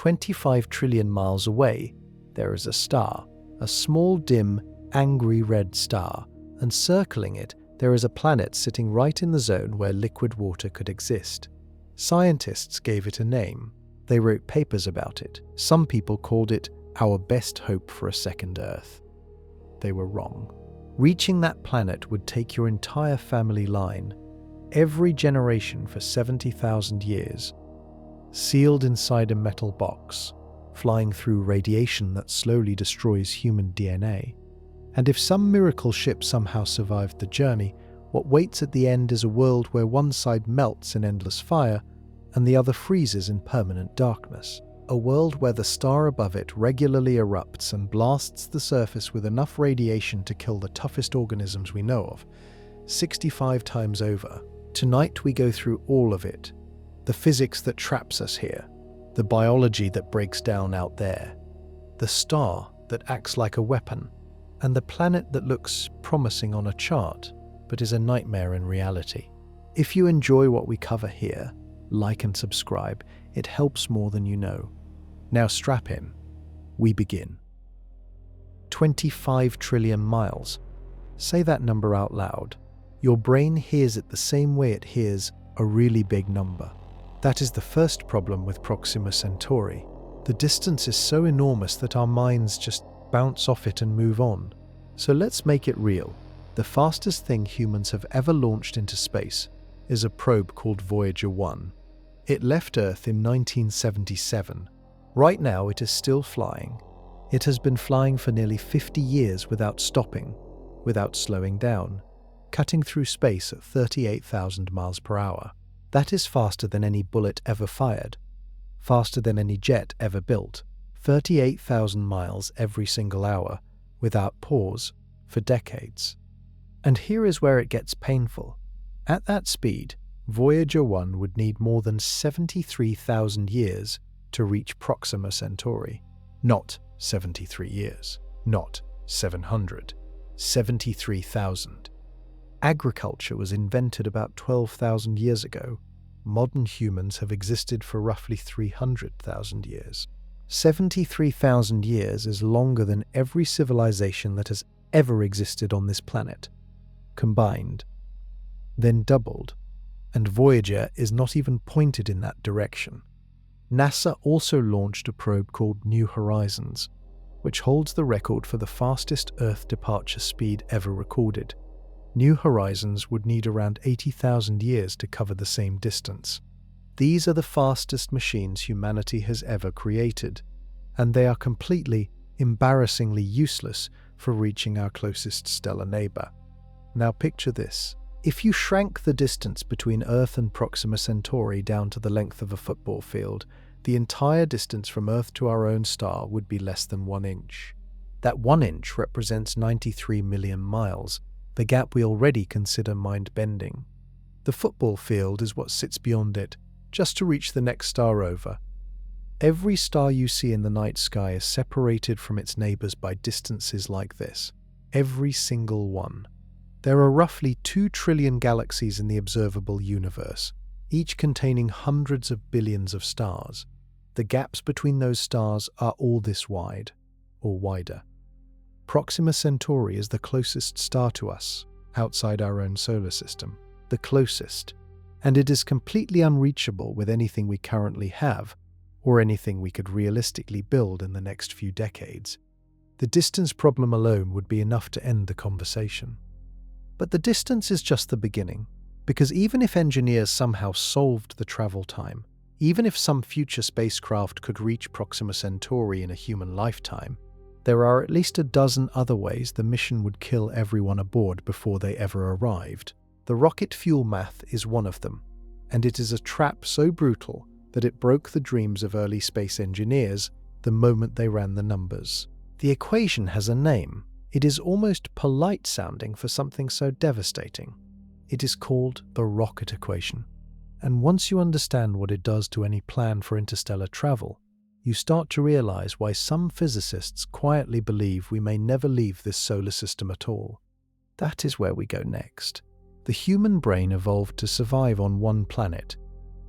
25 trillion miles away, there is a star, a small, dim, angry red star, and circling it, there is a planet sitting right in the zone where liquid water could exist. Scientists gave it a name. They wrote papers about it. Some people called it our best hope for a second Earth. They were wrong. Reaching that planet would take your entire family line, every generation for 70,000 years, sealed inside a metal box, flying through radiation that slowly destroys human DNA. And if some miracle ship somehow survived the journey, what waits at the end is a world where one side melts in endless fire and the other freezes in permanent darkness. A world where the star above it regularly erupts and blasts the surface with enough radiation to kill the toughest organisms we know of, 65 times over. Tonight we go through all of it. The physics that traps us here, the biology that breaks down out there, the star that acts like a weapon, and the planet that looks promising on a chart, but is a nightmare in reality. If you enjoy what we cover here, like and subscribe. It helps more than you know. Now strap in. We begin. 25 trillion miles. Say that number out loud. Your brain hears it the same way it hears a really big number. That is the first problem with Proxima Centauri. The distance is so enormous that our minds just bounce off it and move on. So let's make it real. The fastest thing humans have ever launched into space is a probe called Voyager 1. It left Earth in 1977. Right now it is still flying. It has been flying for nearly 50 years without stopping, without slowing down, cutting through space at 38,000 miles per hour. That is faster than any bullet ever fired, faster than any jet ever built, 38,000 miles every single hour, without pause, for decades. And here is where it gets painful. At that speed, Voyager 1 would need more than 73,000 years to reach Proxima Centauri. Not 73 years, not 700, 73,000. Agriculture was invented about 12,000 years ago. Modern humans have existed for roughly 300,000 years. 73,000 years is longer than every civilization that has ever existed on this planet, combined, then doubled, and Voyager is not even pointed in that direction. NASA also launched a probe called New Horizons, which holds the record for the fastest Earth departure speed ever recorded. New Horizons would need around 80,000 years to cover the same distance. These are the fastest machines humanity has ever created, and they are completely, embarrassingly useless for reaching our closest stellar neighbor. Now picture this. If you shrank the distance between Earth and Proxima Centauri down to the length of a football field, the entire distance from Earth to our own star would be less than 1 inch. That 1 inch represents 93 million miles, the gap we already consider mind-bending. The football field is what sits beyond it, just to reach the next star over. Every star you see in the night sky is separated from its neighbors by distances like this. Every single one. There are roughly 2 trillion galaxies in the observable universe, each containing hundreds of billions of stars. The gaps between those stars are all this wide, or wider. Proxima Centauri is the closest star to us, outside our own solar system. The closest. And it is completely unreachable with anything we currently have, or anything we could realistically build in the next few decades. The distance problem alone would be enough to end the conversation. But the distance is just the beginning, because even if engineers somehow solved the travel time, even if some future spacecraft could reach Proxima Centauri in a human lifetime, there are at least a dozen other ways the mission would kill everyone aboard before they ever arrived. The rocket fuel math is one of them, and it is a trap so brutal that it broke the dreams of early space engineers the moment they ran the numbers. The equation has a name. It is almost polite sounding for something so devastating. It is called the rocket equation. And once you understand what it does to any plan for interstellar travel, you start to realize why some physicists quietly believe we may never leave this solar system at all. That is where we go next. The human brain evolved to survive on one planet.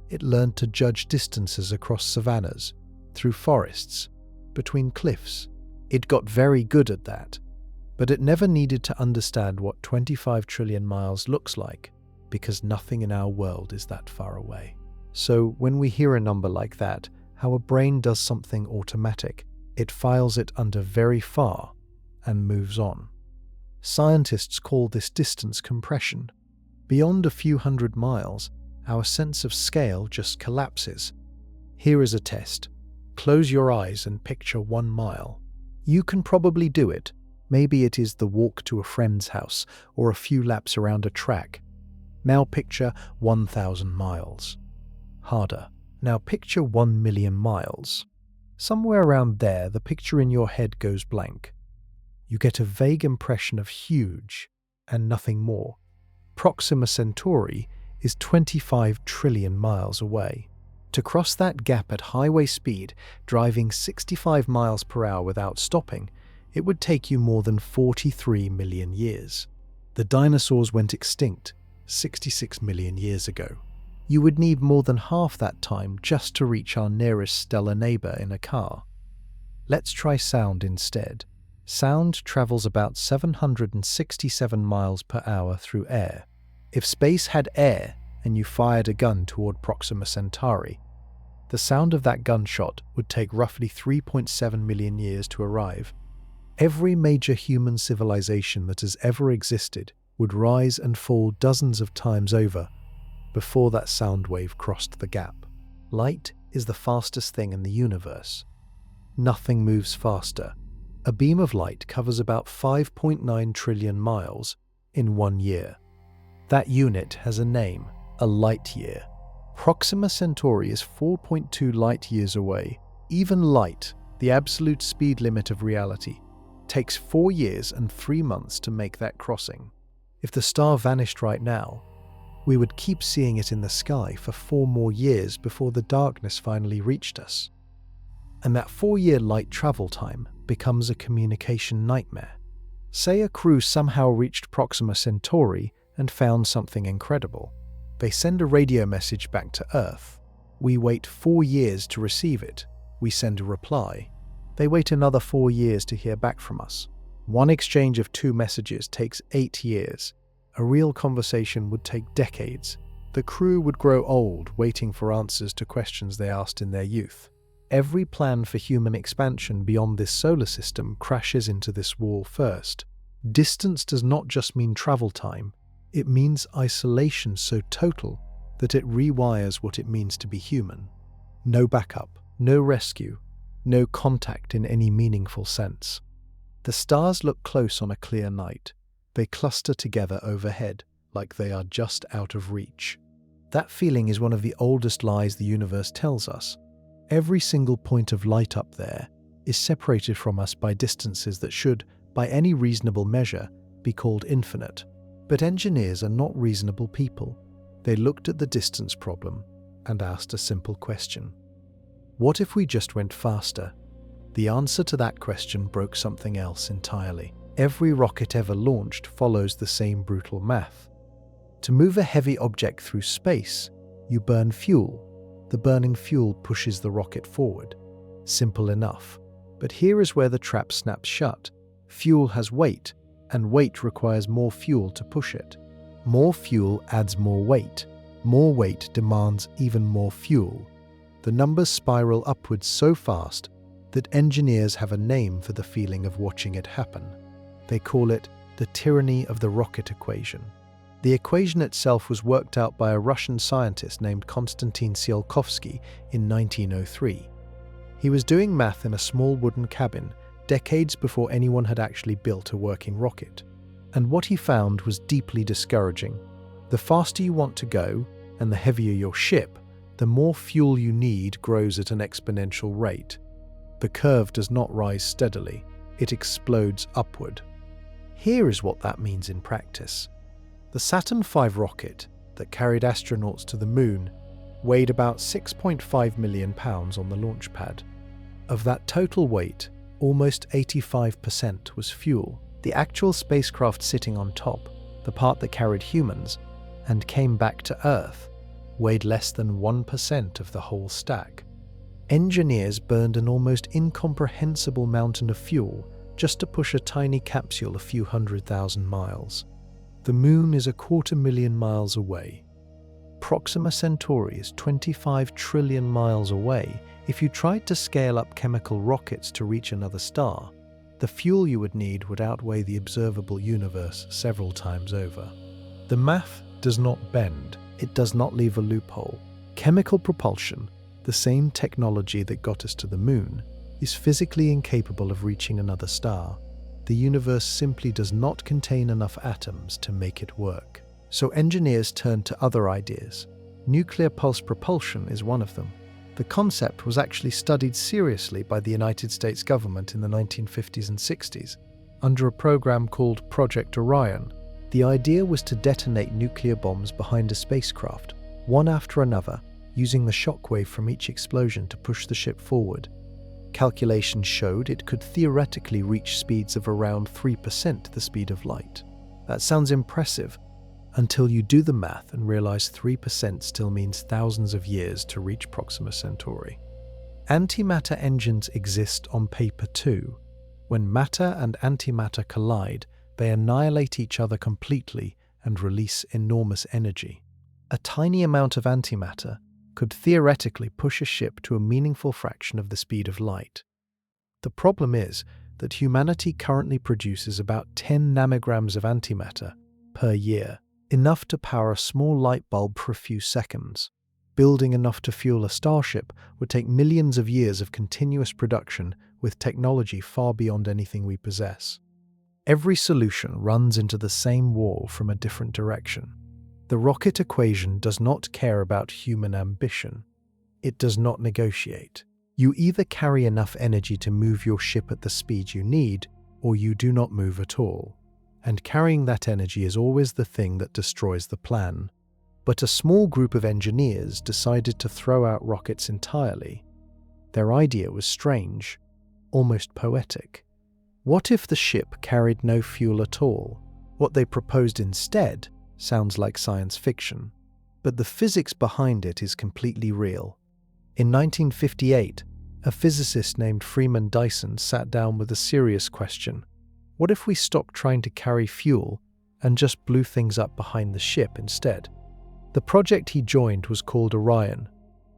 It learned to judge distances across savannas, through forests, between cliffs. It got very good at that, but it never needed to understand what 25 trillion miles looks like, because nothing in our world is that far away. So when we hear a number like that, our brain does something automatic. It files it under very far and moves on. Scientists call this distance compression. Beyond a few hundred miles, our sense of scale just collapses. Here is a test. Close your eyes and picture 1 mile. You can probably do it. Maybe it is the walk to a friend's house or a few laps around a track. Now picture 1,000 miles. Harder. Now picture 1 million miles. Somewhere around there, the picture in your head goes blank. You get a vague impression of huge and nothing more. Proxima Centauri is 25 trillion miles away. To cross that gap at highway speed, driving 65 miles per hour without stopping, it would take you more than 43 million years. The dinosaurs went extinct 66 million years ago. You would need more than half that time just to reach our nearest stellar neighbor in a car. Let's try sound instead. Sound travels about 767 miles per hour through air. If space had air and you fired a gun toward Proxima Centauri, the sound of that gunshot would take roughly 3.7 million years to arrive. Every major human civilization that has ever existed would rise and fall dozens of times over before that sound wave crossed the gap. Light is the fastest thing in the universe. Nothing moves faster. A beam of light covers about 5.9 trillion miles in 1 year. That unit has a name, a light year. Proxima Centauri is 4.2 light years away. Even light, the absolute speed limit of reality, takes 4 years and 3 months to make that crossing. If the star vanished right now, we would keep seeing it in the sky for 4 more years before the darkness finally reached us. And that 4-year light travel time becomes a communication nightmare. Say a crew somehow reached Proxima Centauri and found something incredible. They send a radio message back to Earth. We wait 4 years to receive it. We send a reply. They wait another 4 years to hear back from us. One exchange of 2 messages takes 8 years. A real conversation would take decades. The crew would grow old waiting for answers to questions they asked in their youth. Every plan for human expansion beyond this solar system crashes into this wall first. Distance does not just mean travel time. It means isolation so total that it rewires what it means to be human. No backup, no rescue, no contact in any meaningful sense. The stars look close on a clear night. They cluster together overhead, like they are just out of reach. That feeling is one of the oldest lies the universe tells us. Every single point of light up there is separated from us by distances that should, by any reasonable measure, be called infinite. But engineers are not reasonable people. They looked at the distance problem and asked a simple question. What if we just went faster? The answer to that question broke something else entirely. Every rocket ever launched follows the same brutal math. To move a heavy object through space, you burn fuel. The burning fuel pushes the rocket forward. Simple enough. But here is where the trap snaps shut. Fuel has weight, and weight requires more fuel to push it. More fuel adds more weight. More weight demands even more fuel. The numbers spiral upwards so fast that engineers have a name for the feeling of watching it happen. They call it the tyranny of the rocket equation. The equation itself was worked out by a Russian scientist named Konstantin Tsiolkovsky in 1903. He was doing math in a small wooden cabin decades before anyone had actually built a working rocket. And what he found was deeply discouraging. The faster you want to go, and the heavier your ship, the more fuel you need grows at an exponential rate. The curve does not rise steadily, it explodes upward. Here is what that means in practice. The Saturn V rocket that carried astronauts to the moon weighed about 6.5 million pounds on the launch pad. Of that total weight, almost 85% was fuel. The actual spacecraft sitting on top, the part that carried humans, and came back to Earth, weighed less than 1% of the whole stack. Engineers burned an almost incomprehensible mountain of fuel just to push a tiny capsule a few 100,000 miles. The Moon is 250,000 miles away. Proxima Centauri is 25 trillion miles away. If you tried to scale up chemical rockets to reach another star, the fuel you would need would outweigh the observable universe several times over. The math does not bend. It does not leave a loophole. Chemical propulsion, the same technology that got us to the Moon, is physically incapable of reaching another star. The universe simply does not contain enough atoms to make it work. So engineers turned to other ideas. Nuclear pulse propulsion is one of them. The concept was actually studied seriously by the United States government in the 1950s and 60s, under a program called Project Orion. The idea was to detonate nuclear bombs behind a spacecraft, one after another, using the shockwave from each explosion to push the ship forward. Calculations showed it could theoretically reach speeds of around 3% the speed of light. That sounds impressive, until you do the math and realize 3% still means thousands of years to reach Proxima Centauri. Antimatter engines exist on paper too. When matter and antimatter collide, they annihilate each other completely and release enormous energy. A tiny amount of antimatter could theoretically push a ship to a meaningful fraction of the speed of light. The problem is that humanity currently produces about 10 nanograms of antimatter per year, enough to power a small light bulb for a few seconds. Building enough to fuel a starship would take millions of years of continuous production with technology far beyond anything we possess. Every solution runs into the same wall from a different direction. The rocket equation does not care about human ambition. It does not negotiate. You either carry enough energy to move your ship at the speed you need, or you do not move at all. And carrying that energy is always the thing that destroys the plan. But a small group of engineers decided to throw out rockets entirely. Their idea was strange, almost poetic. What if the ship carried no fuel at all? What they proposed instead sounds like science fiction, but the physics behind it is completely real. In 1958, a physicist named Freeman Dyson sat down with a serious question. What if we stopped trying to carry fuel and just blew things up behind the ship instead? The project he joined was called Orion,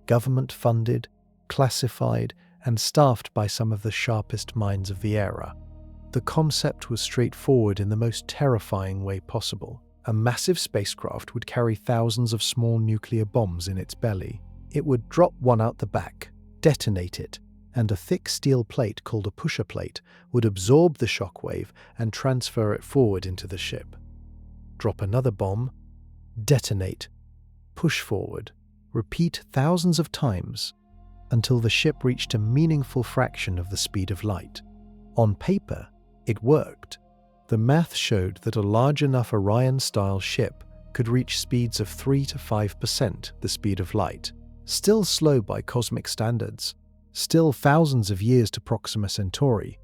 government-funded, classified, and staffed by some of the sharpest minds of the era. The concept was straightforward in the most terrifying way possible. A massive spacecraft would carry thousands of small nuclear bombs in its belly. It would drop one out the back, detonate it, and a thick steel plate called a pusher plate would absorb the shockwave and transfer it forward into the ship. Drop another bomb, detonate, push forward, repeat thousands of times until the ship reached a meaningful fraction of the speed of light. On paper, it worked. The math showed that a large enough Orion-style ship could reach speeds of 3 to 5% the speed of light, still slow by cosmic standards, still thousands of years to Proxima Centauri,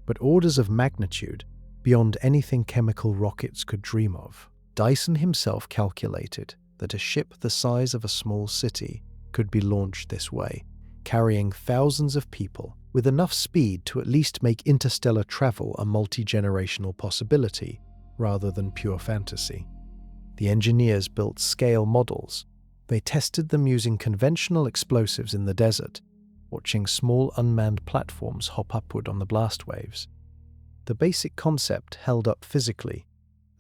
but orders of magnitude beyond anything chemical rockets could dream of. Dyson himself calculated that a ship the size of a small city could be launched this way, carrying thousands of people with enough speed to at least make interstellar travel a multi-generational possibility rather than pure fantasy. The engineers built scale models. They tested them using conventional explosives in the desert, watching small unmanned platforms hop upward on the blast waves. The basic concept held up physically.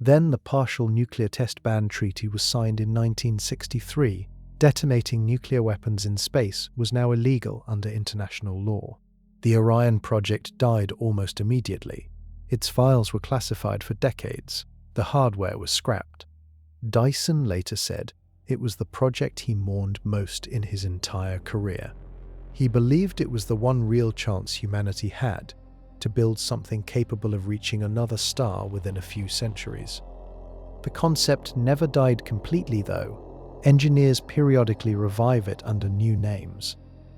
Then the Partial Nuclear Test Ban Treaty was signed in 1963. Detonating nuclear weapons in space was now illegal under international law. The Orion project died almost immediately. Its files were classified for decades. The hardware was scrapped. Dyson later said it was the project he mourned most in his entire career. He believed it was the one real chance humanity had to build something capable of reaching another star within a few centuries. The concept never died completely, though. Engineers periodically revive it under new names.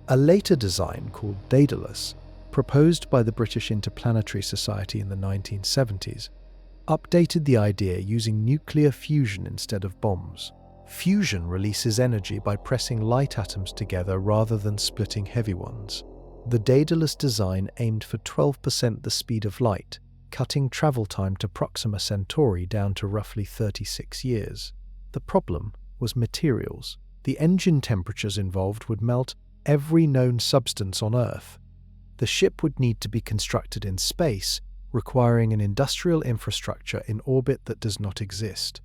A later design called Daedalus, proposed by the British Interplanetary Society in the 1970s, updated the idea using nuclear fusion instead of bombs. Fusion releases energy by pressing light atoms together rather than splitting heavy ones. The Daedalus design aimed for 12% the speed of light, cutting travel time to Proxima Centauri down to roughly 36 years. The problem was materials. The engine temperatures involved would melt every known substance on Earth. The ship would need to be constructed in space, requiring an industrial infrastructure in orbit that does not exist.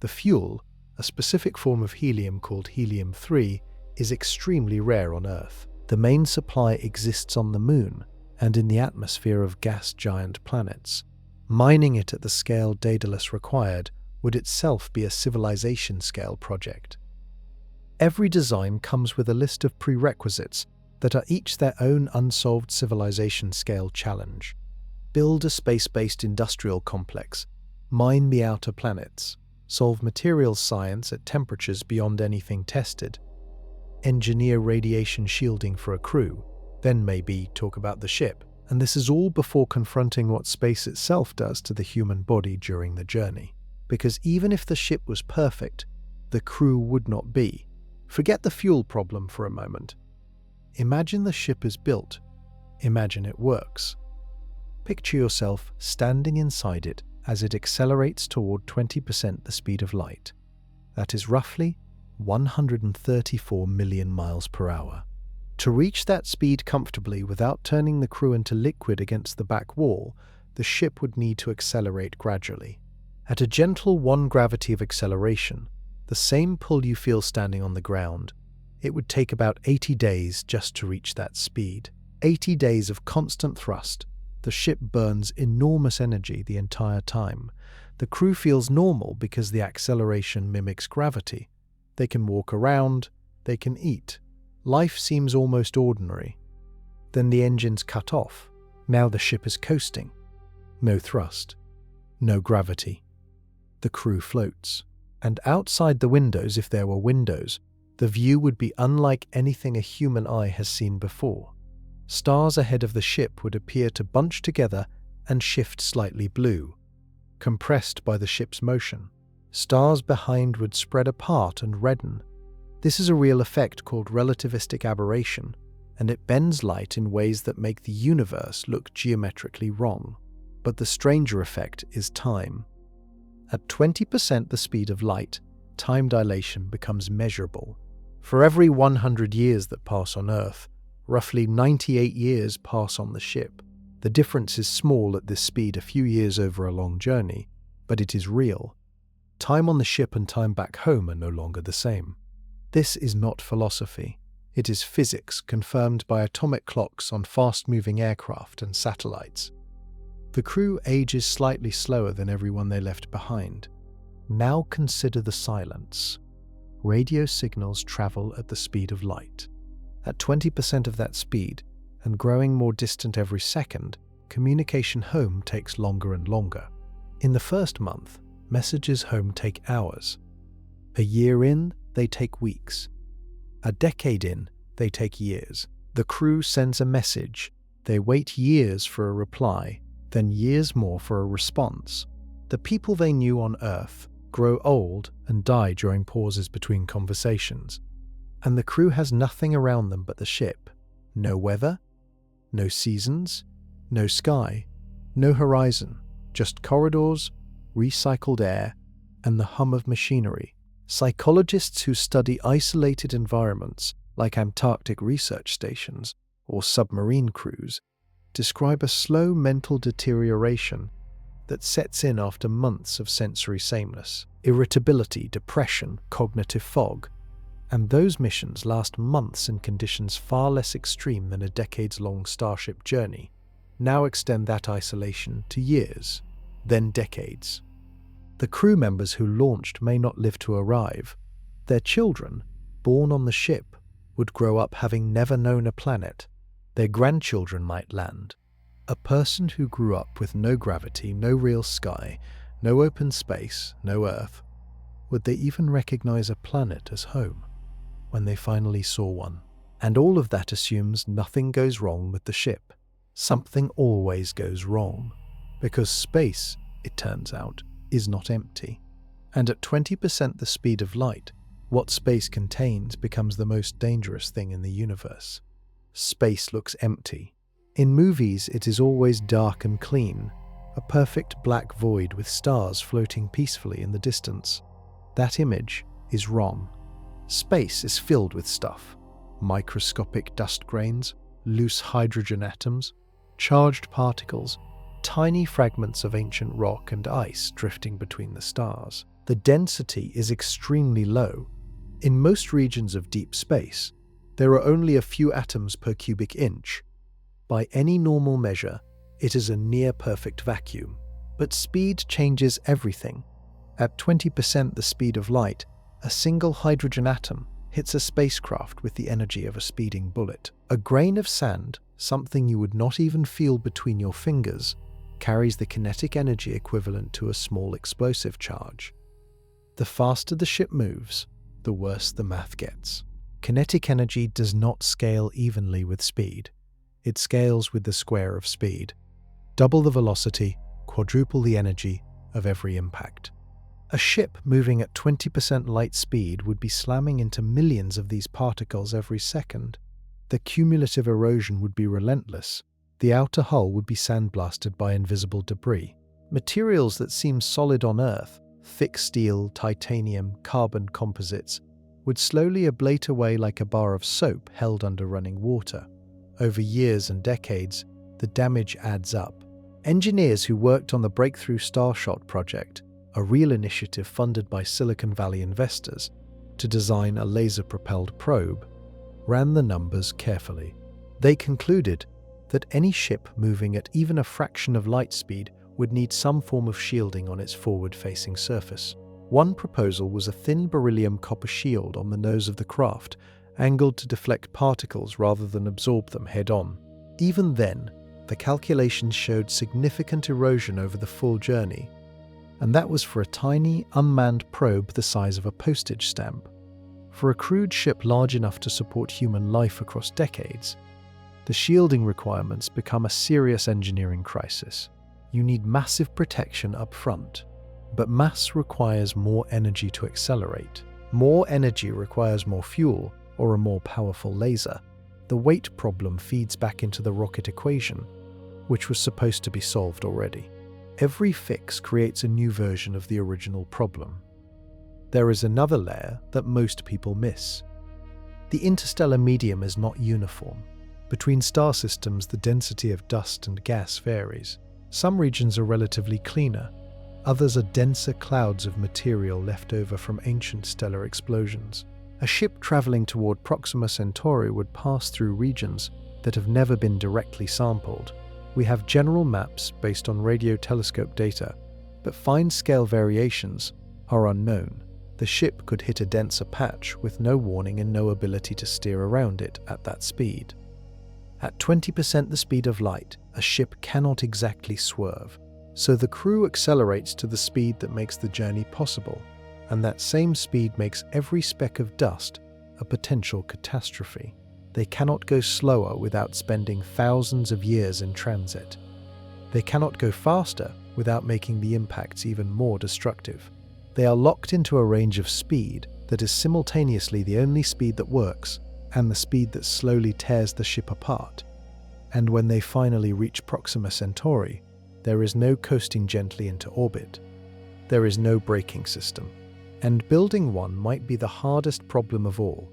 The fuel, a specific form of helium called helium-3, is extremely rare on Earth. The main supply exists on the Moon and in the atmosphere of gas giant planets. Mining it at the scale Daedalus required would itself be a civilization-scale project. Every design comes with a list of prerequisites that are each their own unsolved civilization-scale challenge. Build a space-based industrial complex, mine the outer planets, solve materials science at temperatures beyond anything tested, engineer radiation shielding for a crew, then maybe talk about the ship. And this is all before confronting what space itself does to the human body during the journey. Because even if the ship was perfect, the crew would not be. Forget the fuel problem for a moment. Imagine the ship is built. Imagine it works. Picture yourself standing inside it as it accelerates toward 20% the speed of light. That is roughly 134 million miles per hour. To reach that speed comfortably without turning the crew into liquid against the back wall, the ship would need to accelerate gradually. At a gentle 1 gravity of acceleration, the same pull you feel standing on the ground, it would take about 80 days just to reach that speed. 80 days of constant thrust. The ship burns enormous energy the entire time. The crew feels normal because the acceleration mimics gravity. They can walk around, they can eat. Life seems almost ordinary. Then the engines cut off. Now the ship is coasting. No thrust. No gravity. The crew floats. And outside the windows, if there were windows, the view would be unlike anything a human eye has seen before. Stars ahead of the ship would appear to bunch together and shift slightly blue, compressed by the ship's motion. Stars behind would spread apart and redden. This is a real effect called relativistic aberration, and it bends light in ways that make the universe look geometrically wrong. But the stranger effect is time. At 20% the speed of light, time dilation becomes measurable. For every 100 years that pass on Earth, roughly 98 years pass on the ship. The difference is small at this speed, a few years over a long journey, but it is real. Time on the ship and time back home are no longer the same. This is not philosophy. It is physics confirmed by atomic clocks on fast-moving aircraft and satellites. The crew ages slightly slower than everyone they left behind. Now consider the silence. Radio signals travel at the speed of light. At 20% of that speed, and growing more distant every second, communication home takes longer and longer. In the first month, messages home take hours. A year in, they take weeks. A decade in, they take years. The crew sends a message. They wait years for a reply, then years more for a response. The people they knew on Earth grow old and die during pauses between conversations. And the crew has nothing around them but the ship. No weather, no seasons, no sky, no horizon, just corridors, recycled air, and the hum of machinery. Psychologists who study isolated environments like Antarctic research stations or submarine crews describe a slow mental deterioration that sets in after months of sensory sameness, irritability, depression, cognitive fog. And those missions last months in conditions far less extreme than a decades-long starship journey. Now extend that isolation to years, then decades. The crew members who launched may not live to arrive. Their children, born on the ship, would grow up having never known a planet. Their grandchildren might land. A person who grew up with no gravity, no real sky, no open space, no Earth, would they even recognize a planet as home when they finally saw one? And all of that assumes nothing goes wrong with the ship. Something always goes wrong, because space, it turns out, is not empty. And at 20% the speed of light, What space contains becomes the most dangerous thing in the universe. Space looks empty. In movies, it is always dark and clean, a perfect black void with stars floating peacefully in the distance. That image is wrong. Space is filled with stuff: microscopic dust grains, loose hydrogen atoms, charged particles, tiny fragments of ancient rock and ice drifting between the stars. The density is extremely low. In most regions of deep space, there are only a few atoms per cubic inch. By any normal measure, it is a near-perfect vacuum. But speed changes everything. At 20% the speed of light, a single hydrogen atom hits a spacecraft with the energy of a speeding bullet. A grain of sand, something you would not even feel between your fingers, carries the kinetic energy equivalent to a small explosive charge. The faster the ship moves, the worse the math gets. Kinetic energy does not scale evenly with speed. It scales with the square of speed. Double the velocity, quadruple the energy of every impact. A ship moving at 20% light speed would be slamming into millions of these particles every second. The cumulative erosion would be relentless. The outer hull would be sandblasted by invisible debris. Materials that seem solid on Earth, thick steel, titanium, carbon composites, would slowly ablate away like a bar of soap held under running water. Over years and decades, the damage adds up. Engineers who worked on the Breakthrough Starshot project, a real initiative funded by Silicon Valley investors to design a laser-propelled probe, ran the numbers carefully. They concluded that any ship moving at even a fraction of light speed would need some form of shielding on its forward-facing surface. One proposal was a thin beryllium copper shield on the nose of the craft, angled to deflect particles rather than absorb them head-on. Even then, the calculations showed significant erosion over the full journey, and that was for a tiny, unmanned probe the size of a postage stamp. For a crewed ship large enough to support human life across decades, the shielding requirements become a serious engineering crisis. You need massive protection up front, but mass requires more energy to accelerate. More energy requires more fuel or a more powerful laser. The weight problem feeds back into the rocket equation, which was supposed to be solved already. Every fix creates a new version of the original problem. There is another layer that most people miss. The interstellar medium is not uniform. Between star systems, the density of dust and gas varies. Some regions are relatively cleaner, others are denser clouds of material left over from ancient stellar explosions. A ship traveling toward Proxima Centauri would pass through regions that have never been directly sampled. We have general maps based on radio telescope data, but fine-scale variations are unknown. The ship could hit a denser patch with no warning and no ability to steer around it at that speed. At 20% the speed of light, a ship cannot exactly swerve, so the crew accelerates to the speed that makes the journey possible, and that same speed makes every speck of dust a potential catastrophe. They cannot go slower without spending thousands of years in transit. They cannot go faster without making the impacts even more destructive. They are locked into a range of speed that is simultaneously the only speed that works and the speed that slowly tears the ship apart. And when they finally reach Proxima Centauri, there is no coasting gently into orbit. There is no braking system. And building one might be the hardest problem of all.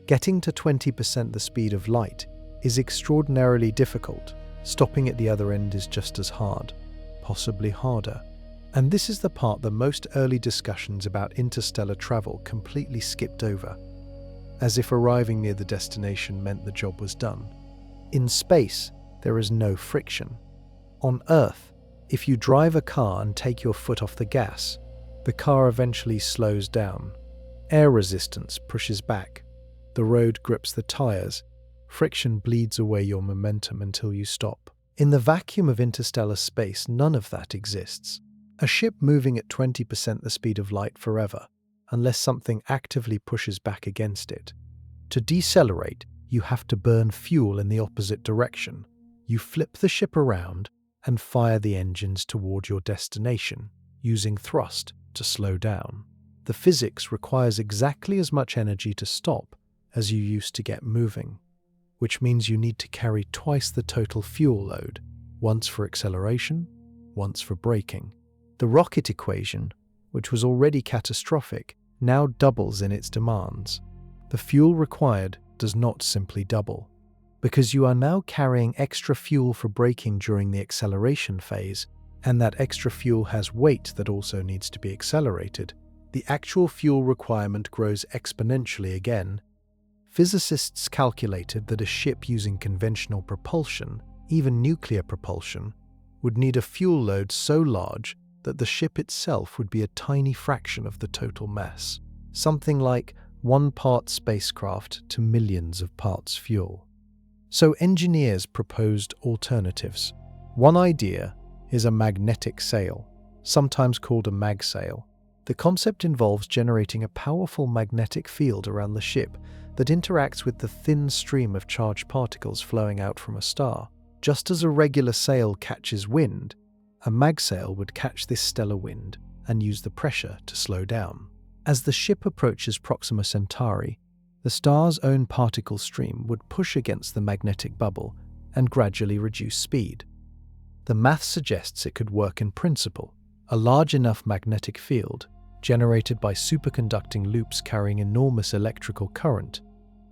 Getting to 20% the speed of light is extraordinarily difficult. Stopping at the other end is just as hard, possibly harder. And this is the part that most early discussions about interstellar travel completely skipped over, as if arriving near the destination meant the job was done. In space, there is no friction. On Earth, if you drive a car and take your foot off the gas, the car eventually slows down. Air resistance pushes back. The road grips the tires. Friction bleeds away your momentum until you stop. In the vacuum of interstellar space, none of that exists. A ship moving at 20% the speed of light forever, unless something actively pushes back against it. To decelerate, you have to burn fuel in the opposite direction. You flip the ship around and fire the engines toward your destination, using thrust to slow down. The physics requires exactly as much energy to stop as you used to get moving, which means you need to carry twice the total fuel load, once for acceleration, once for braking. The rocket equation, which was already catastrophic, now doubles in its demands. The fuel required does not simply double. Because you are now carrying extra fuel for braking during the acceleration phase, and that extra fuel has weight that also needs to be accelerated, the actual fuel requirement grows exponentially again. Physicists calculated that a ship using conventional propulsion, even nuclear propulsion, would need a fuel load so large that the ship itself would be a tiny fraction of the total mass, something like 1 part spacecraft to millions of parts fuel. So engineers proposed alternatives. One idea is a magnetic sail, sometimes called a magsail. The concept involves generating a powerful magnetic field around the ship that interacts with the thin stream of charged particles flowing out from a star. Just as a regular sail catches wind, a magsail would catch this stellar wind and use the pressure to slow down. As the ship approaches Proxima Centauri, the star's own particle stream would push against the magnetic bubble and gradually reduce speed. The math suggests it could work in principle. A large enough magnetic field, generated by superconducting loops carrying enormous electrical current,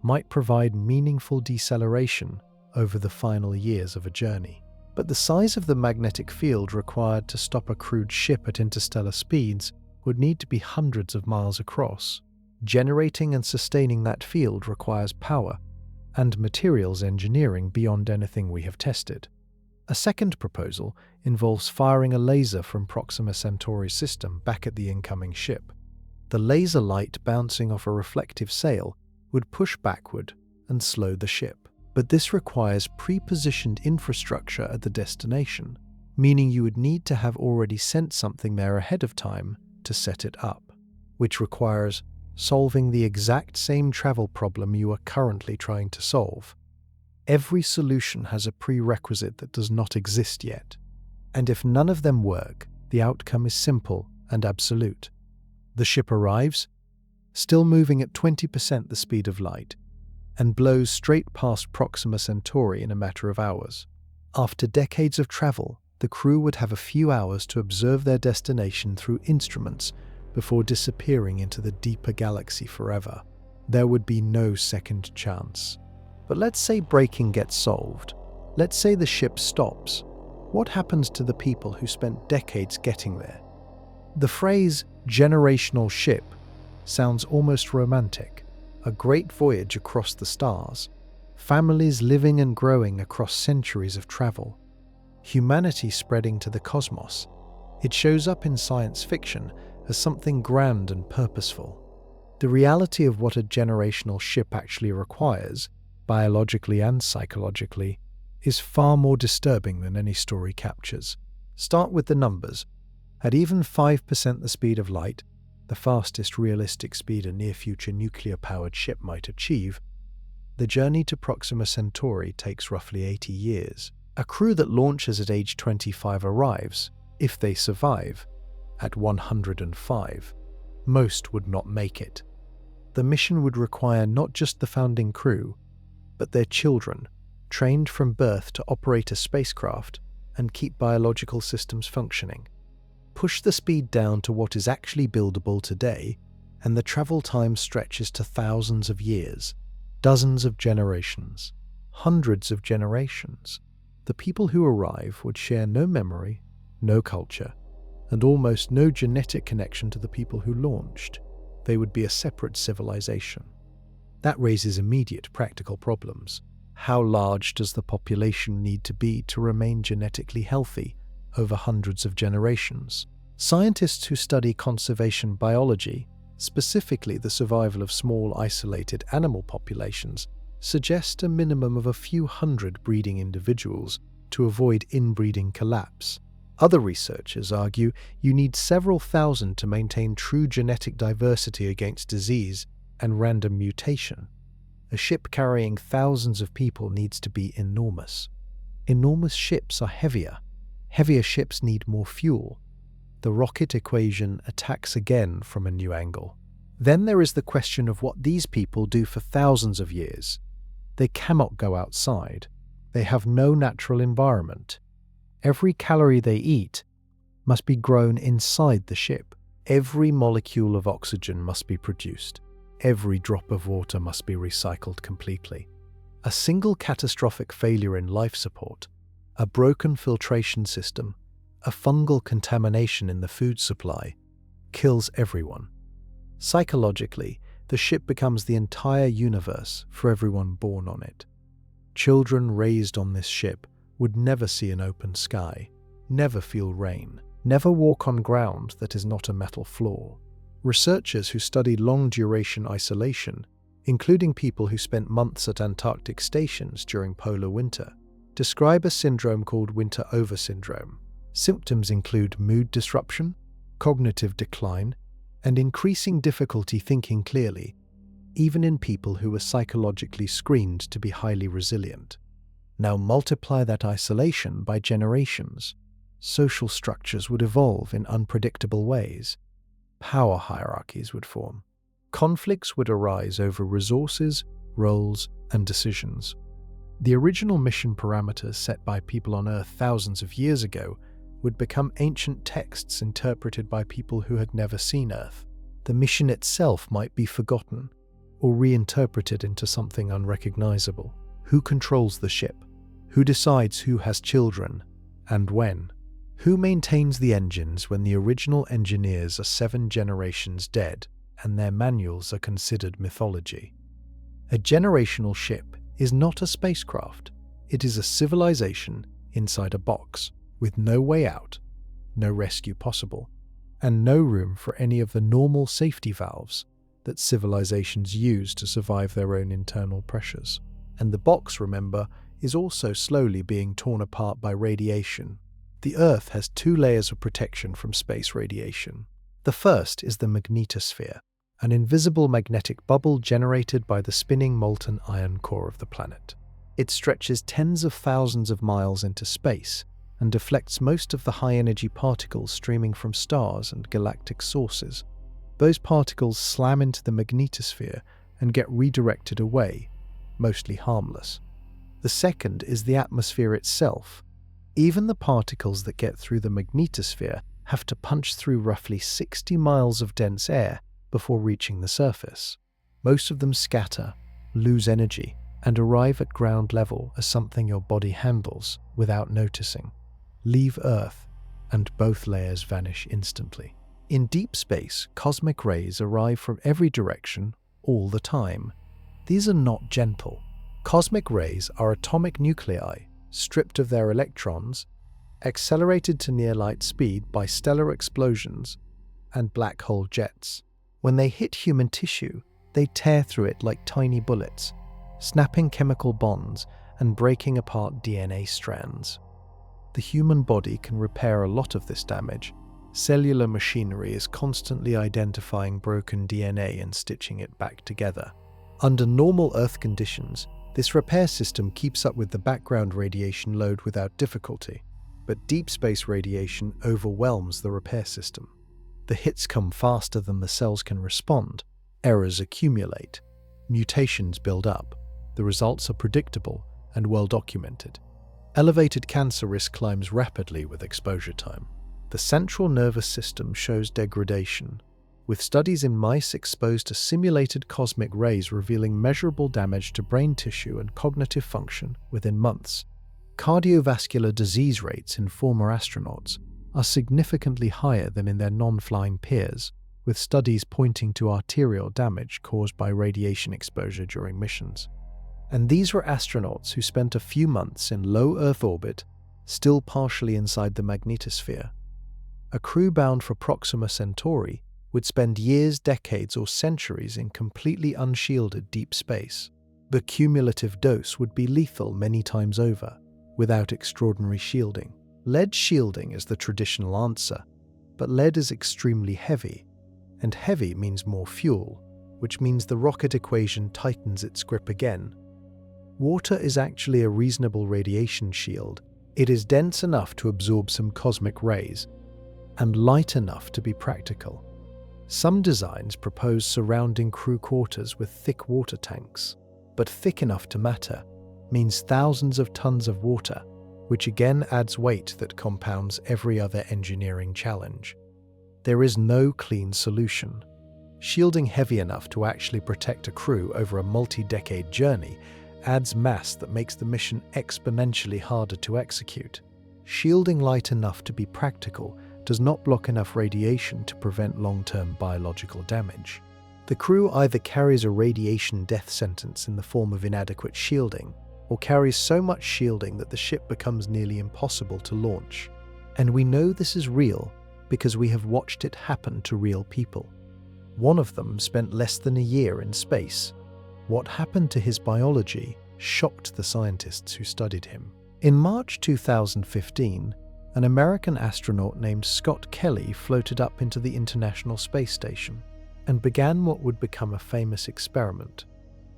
might provide meaningful deceleration over the final years of a journey. But the size of the magnetic field required to stop a crewed ship at interstellar speeds would need to be hundreds of miles across. Generating and sustaining that field requires power and materials engineering beyond anything we have tested. A second proposal involves firing a laser from Proxima Centauri's system back at the incoming ship. The laser light bouncing off a reflective sail would push backward and slow the ship. But this requires pre-positioned infrastructure at the destination, meaning you would need to have already sent something there ahead of time to set it up, which requires solving the exact same travel problem you are currently trying to solve. Every solution has a prerequisite that does not exist yet, and if none of them work, the outcome is simple and absolute. The ship arrives, still moving at 20% the speed of light, and blows straight past Proxima Centauri in a matter of hours. After decades of travel, the crew would have a few hours to observe their destination through instruments before disappearing into the deeper galaxy forever. There would be no second chance. But let's say braking gets solved. Let's say the ship stops. What happens to the people who spent decades getting there? The phrase generational ship sounds almost romantic. A great voyage across the stars, families living and growing across centuries of travel, humanity spreading to the cosmos. It shows up in science fiction as something grand and purposeful. The reality of what a generational ship actually requires, biologically and psychologically, is far more disturbing than any story captures. Start with the numbers. At even 5% the speed of light, the fastest realistic speed a near-future nuclear-powered ship might achieve, the journey to Proxima Centauri takes roughly 80 years. A crew that launches at age 25 arrives, if they survive, at 105. Most would not make it. The mission would require not just the founding crew, but their children, trained from birth to operate a spacecraft and keep biological systems functioning. Push the speed down to what is actually buildable today, and the travel time stretches to thousands of years, dozens of generations, hundreds of generations. The people who arrive would share no memory, no culture, and almost no genetic connection to the people who launched. They would be a separate civilization. That raises immediate practical problems. How large does the population need to be to remain genetically healthy over hundreds of generations? Scientists who study conservation biology, specifically the survival of small isolated animal populations, suggest a minimum of a few hundred breeding individuals to avoid inbreeding collapse. Other researchers argue you need several thousand to maintain true genetic diversity against disease and random mutation. A ship carrying thousands of people needs to be enormous. Enormous ships are heavier. Heavier ships need more fuel. the rocket equation attacks again from a new angle. Then there is the question of what these people do for thousands of years. They cannot go outside. They have no natural environment. Every calorie they eat must be grown inside the ship. Every molecule of oxygen must be produced. Every drop of water must be recycled completely. A single catastrophic failure in life support, a broken filtration system, a fungal contamination in the food supply, kills everyone. Psychologically, the ship becomes the entire universe for everyone born on it. Children raised on this ship would never see an open sky, never feel rain, never walk on ground that is not a metal floor. Researchers who studied long-duration isolation, including people who spent months at Antarctic stations during polar winter, describe a syndrome called winter over syndrome. Symptoms include mood disruption, cognitive decline, and increasing difficulty thinking clearly, even in people who were psychologically screened to be highly resilient. Now multiply that isolation by generations. Social structures would evolve in unpredictable ways. Power hierarchies would form. Conflicts would arise over resources, roles, and decisions. The original mission parameters set by people on Earth thousands of years ago would become ancient texts interpreted by people who had never seen Earth. The mission itself might be forgotten or reinterpreted into something unrecognizable. Who controls the ship? Who decides who has children and when? Who maintains the engines when the original engineers are 7 generations dead and their manuals are considered mythology? A generational ship is not a spacecraft. It is a civilization inside a box, with no way out, no rescue possible, and no room for any of the normal safety valves that civilizations use to survive their own internal pressures. And the box, remember, is also slowly being torn apart by radiation. The Earth has 2 layers of protection from space radiation. The first is the magnetosphere, an invisible magnetic bubble generated by the spinning molten iron core of the planet. It stretches tens of thousands of miles into space and deflects most of the high-energy particles streaming from stars and galactic sources. Those particles slam into the magnetosphere and get redirected away, mostly harmless. The second is the atmosphere itself. Even the particles that get through the magnetosphere have to punch through roughly 60 miles of dense air before reaching the surface. Most of them scatter, lose energy, and arrive at ground level as something your body handles without noticing. Leave Earth, and both layers vanish instantly. In deep space, cosmic rays arrive from every direction all the time. These are not gentle. Cosmic rays are atomic nuclei stripped of their electrons, accelerated to near light speed by stellar explosions and black hole jets. When they hit human tissue, they tear through it like tiny bullets, snapping chemical bonds and breaking apart DNA strands. The human body can repair a lot of this damage. Cellular machinery is constantly identifying broken DNA and stitching it back together. Under normal Earth conditions, this repair system keeps up with the background radiation load without difficulty, but deep space radiation overwhelms the repair system. The hits come faster than the cells can respond, errors accumulate, mutations build up. The results are predictable and well documented. Elevated cancer risk climbs rapidly with exposure time. The central nervous system shows degradation, with studies in mice exposed to simulated cosmic rays revealing measurable damage to brain tissue and cognitive function within months. Cardiovascular disease rates in former astronauts are significantly higher than in their non-flying peers, with studies pointing to arterial damage caused by radiation exposure during missions. And these were astronauts who spent a few months in low Earth orbit, still partially inside the magnetosphere. A crew bound for Proxima Centauri would spend years, decades, or centuries in completely unshielded deep space. The cumulative dose would be lethal many times over, without extraordinary shielding. Lead shielding is the traditional answer, but lead is extremely heavy, and heavy means more fuel, which means the rocket equation tightens its grip again. Water is actually a reasonable radiation shield. It is dense enough to absorb some cosmic rays, and light enough to be practical. Some designs propose surrounding crew quarters with thick water tanks, but thick enough to matter means thousands of tons of water, which again adds weight that compounds every other engineering challenge. There is no clean solution. Shielding heavy enough to actually protect a crew over a multi-decade journey adds mass that makes the mission exponentially harder to execute. Shielding light enough to be practical does not block enough radiation to prevent long-term biological damage. The crew either carries a radiation death sentence in the form of inadequate shielding, or carries so much shielding that the ship becomes nearly impossible to launch. And we know this is real because we have watched it happen to real people. One of them spent less than a year in space. What happened to his biology shocked the scientists who studied him. In March 2015, an American astronaut named Scott Kelly floated up into the International Space Station and began what would become a famous experiment.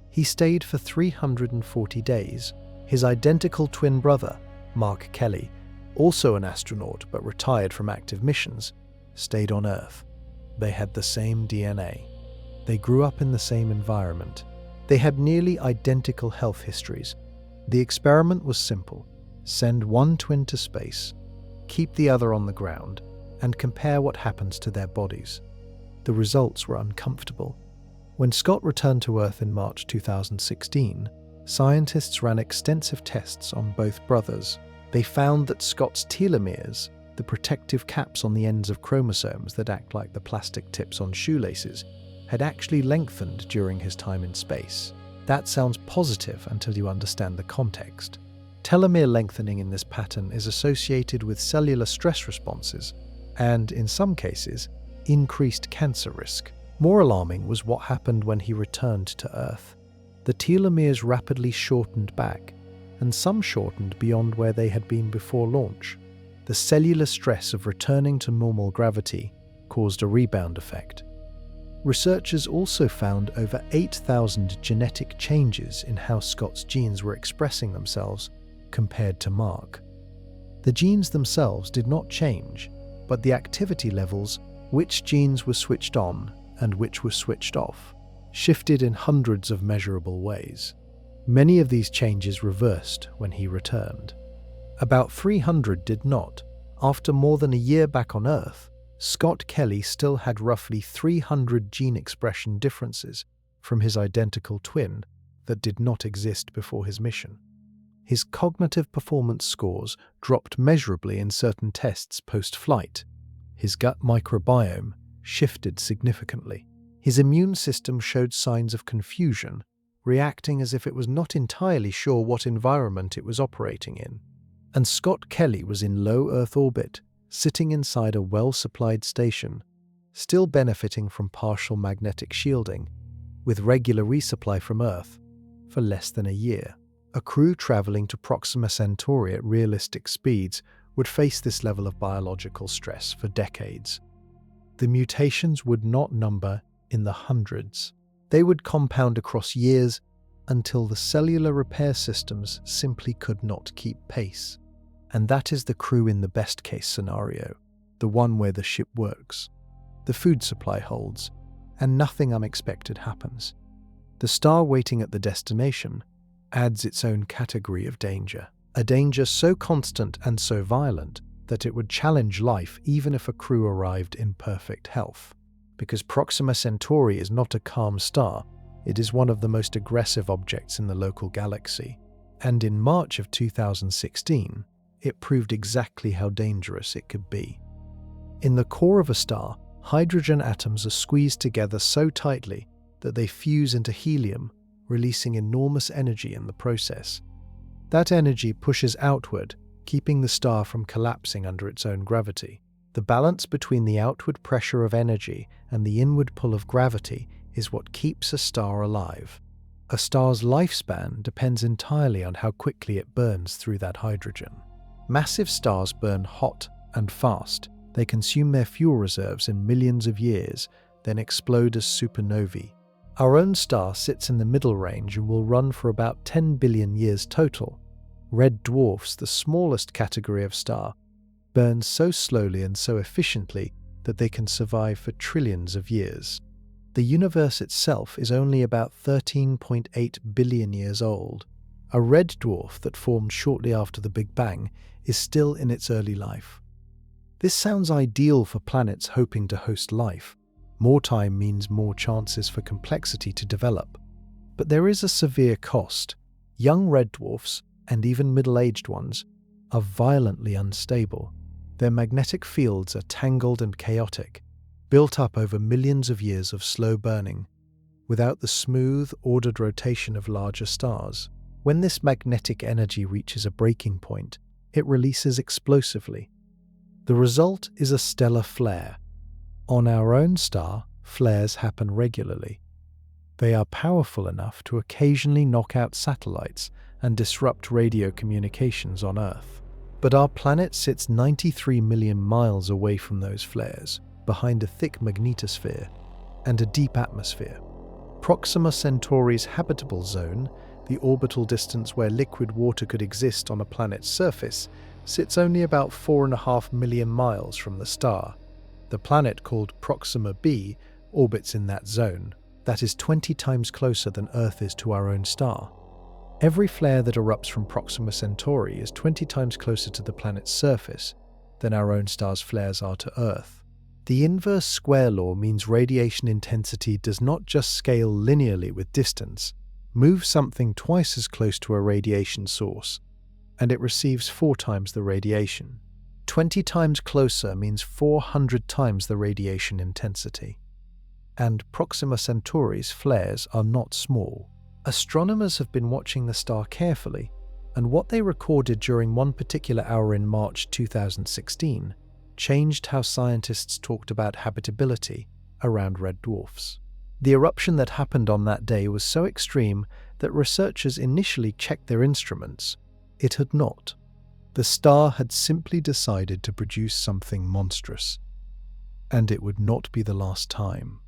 He stayed for 340 days. His identical twin brother, Mark Kelly, also an astronaut but retired from active missions, stayed on Earth. They had the same DNA. They grew up in the same environment. They had nearly identical health histories. The experiment was simple. Send one twin to space, keep the other on the ground, and compare what happens to their bodies. The results were uncomfortable. When Scott returned to Earth in March 2016, scientists ran extensive tests on both brothers. They found that Scott's telomeres, the protective caps on the ends of chromosomes that act like the plastic tips on shoelaces, had actually lengthened during his time in space. That sounds positive until you understand the context. Telomere lengthening in this pattern is associated with cellular stress responses and, in some cases, increased cancer risk. More alarming was what happened when he returned to Earth. The telomeres rapidly shortened back, and some shortened beyond where they had been before launch. The cellular stress of returning to normal gravity caused a rebound effect. Researchers also found over 8,000 genetic changes in how Scott's genes were expressing themselves compared to Mark. The genes themselves did not change, but the activity levels, which genes were switched on and which were switched off, shifted in hundreds of measurable ways. Many of these changes reversed when he returned. About 300 did not. After more than a year back on Earth, Scott Kelly still had roughly 300 gene expression differences from his identical twin that did not exist before his mission. His cognitive performance scores dropped measurably in certain tests post-flight. His gut microbiome shifted significantly. His immune system showed signs of confusion, reacting as if it was not entirely sure what environment it was operating in. And Scott Kelly was in low Earth orbit, sitting inside a well-supplied station, still benefiting from partial magnetic shielding, with regular resupply from Earth, for less than a year. A crew traveling to Proxima Centauri at realistic speeds would face this level of biological stress for decades. The mutations would not number in the hundreds. They would compound across years until the cellular repair systems simply could not keep pace. And that is the crew in the best-case scenario, the one where the ship works, the food supply holds, and nothing unexpected happens. The star waiting at the destination adds its own category of danger, a danger so constant and so violent that it would challenge life even if a crew arrived in perfect health. Because Proxima Centauri is not a calm star, it is one of the most aggressive objects in the local galaxy. And in March of 2016, it proved exactly how dangerous it could be. In the core of a star, hydrogen atoms are squeezed together so tightly that they fuse into helium, releasing enormous energy in the process. That energy pushes outward, keeping the star from collapsing under its own gravity. The balance between the outward pressure of energy and the inward pull of gravity is what keeps a star alive. A star's lifespan depends entirely on how quickly it burns through that hydrogen. Massive stars burn hot and fast. They consume their fuel reserves in millions of years, then explode as supernovae. Our own star sits in the middle range and will run for about 10 billion years total. Red dwarfs, the smallest category of star, burn so slowly and so efficiently that they can survive for trillions of years. The universe itself is only about 13.8 billion years old. A red dwarf that formed shortly after the Big Bang is still in its early life. This sounds ideal for planets hoping to host life. More time means more chances for complexity to develop. But there is a severe cost. Young red dwarfs, and even middle-aged ones, are violently unstable. Their magnetic fields are tangled and chaotic, built up over millions of years of slow burning, without the smooth, ordered rotation of larger stars. When this magnetic energy reaches a breaking point, it releases explosively. The result is a stellar flare. On our own star, flares happen regularly. They are powerful enough to occasionally knock out satellites and disrupt radio communications on Earth. But our planet sits 93 million miles away from those flares, behind a thick magnetosphere and a deep atmosphere. Proxima Centauri's habitable zone, the orbital distance where liquid water could exist on a planet's surface, sits only about 4.5 million miles from the star. The planet called Proxima b orbits in that zone. That is 20 times closer than Earth is to our own star. Every flare that erupts from Proxima Centauri is 20 times closer to the planet's surface than our own star's flares are to Earth. The inverse square law means radiation intensity does not just scale linearly with distance. Move something twice as close to a radiation source, and it receives 4 times the radiation. 20 times closer means 400 times the radiation intensity. And Proxima Centauri's flares are not small. Astronomers have been watching the star carefully, and what they recorded during one particular hour in March 2016 changed how scientists talked about habitability around red dwarfs. The eruption that happened on that day was so extreme that researchers initially checked their instruments. It had not. The star had simply decided to produce something monstrous, and it would not be the last time.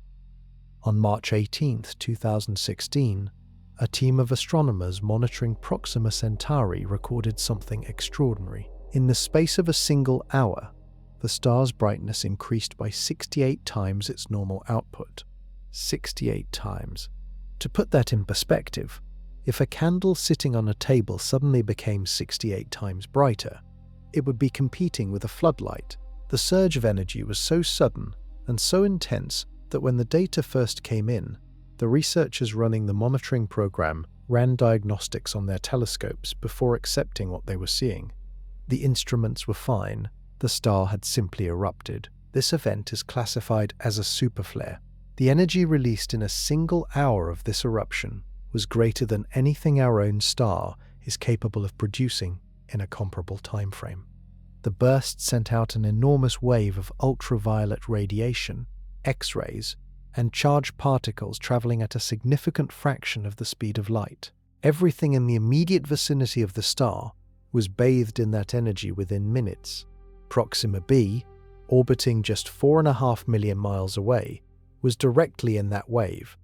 On March 18, 2016, a team of astronomers monitoring Proxima Centauri recorded something extraordinary. In the space of a single hour, the star's brightness increased by 68 times its normal output. 68 times. To put that in perspective, if a candle sitting on a table suddenly became 68 times brighter, it would be competing with a floodlight. The surge of energy was so sudden and so intense that when the data first came in, the researchers running the monitoring program ran diagnostics on their telescopes before accepting what they were seeing. The instruments were fine. The star had simply erupted. This event is classified as a superflare. The energy released in a single hour of this eruption was greater than anything our own star is capable of producing in a comparable time frame. The burst sent out an enormous wave of ultraviolet radiation, X-rays, and charged particles traveling at a significant fraction of the speed of light. Everything in the immediate vicinity of the star was bathed in that energy within minutes. Proxima b, orbiting just 4.5 million miles away, was directly in that wave.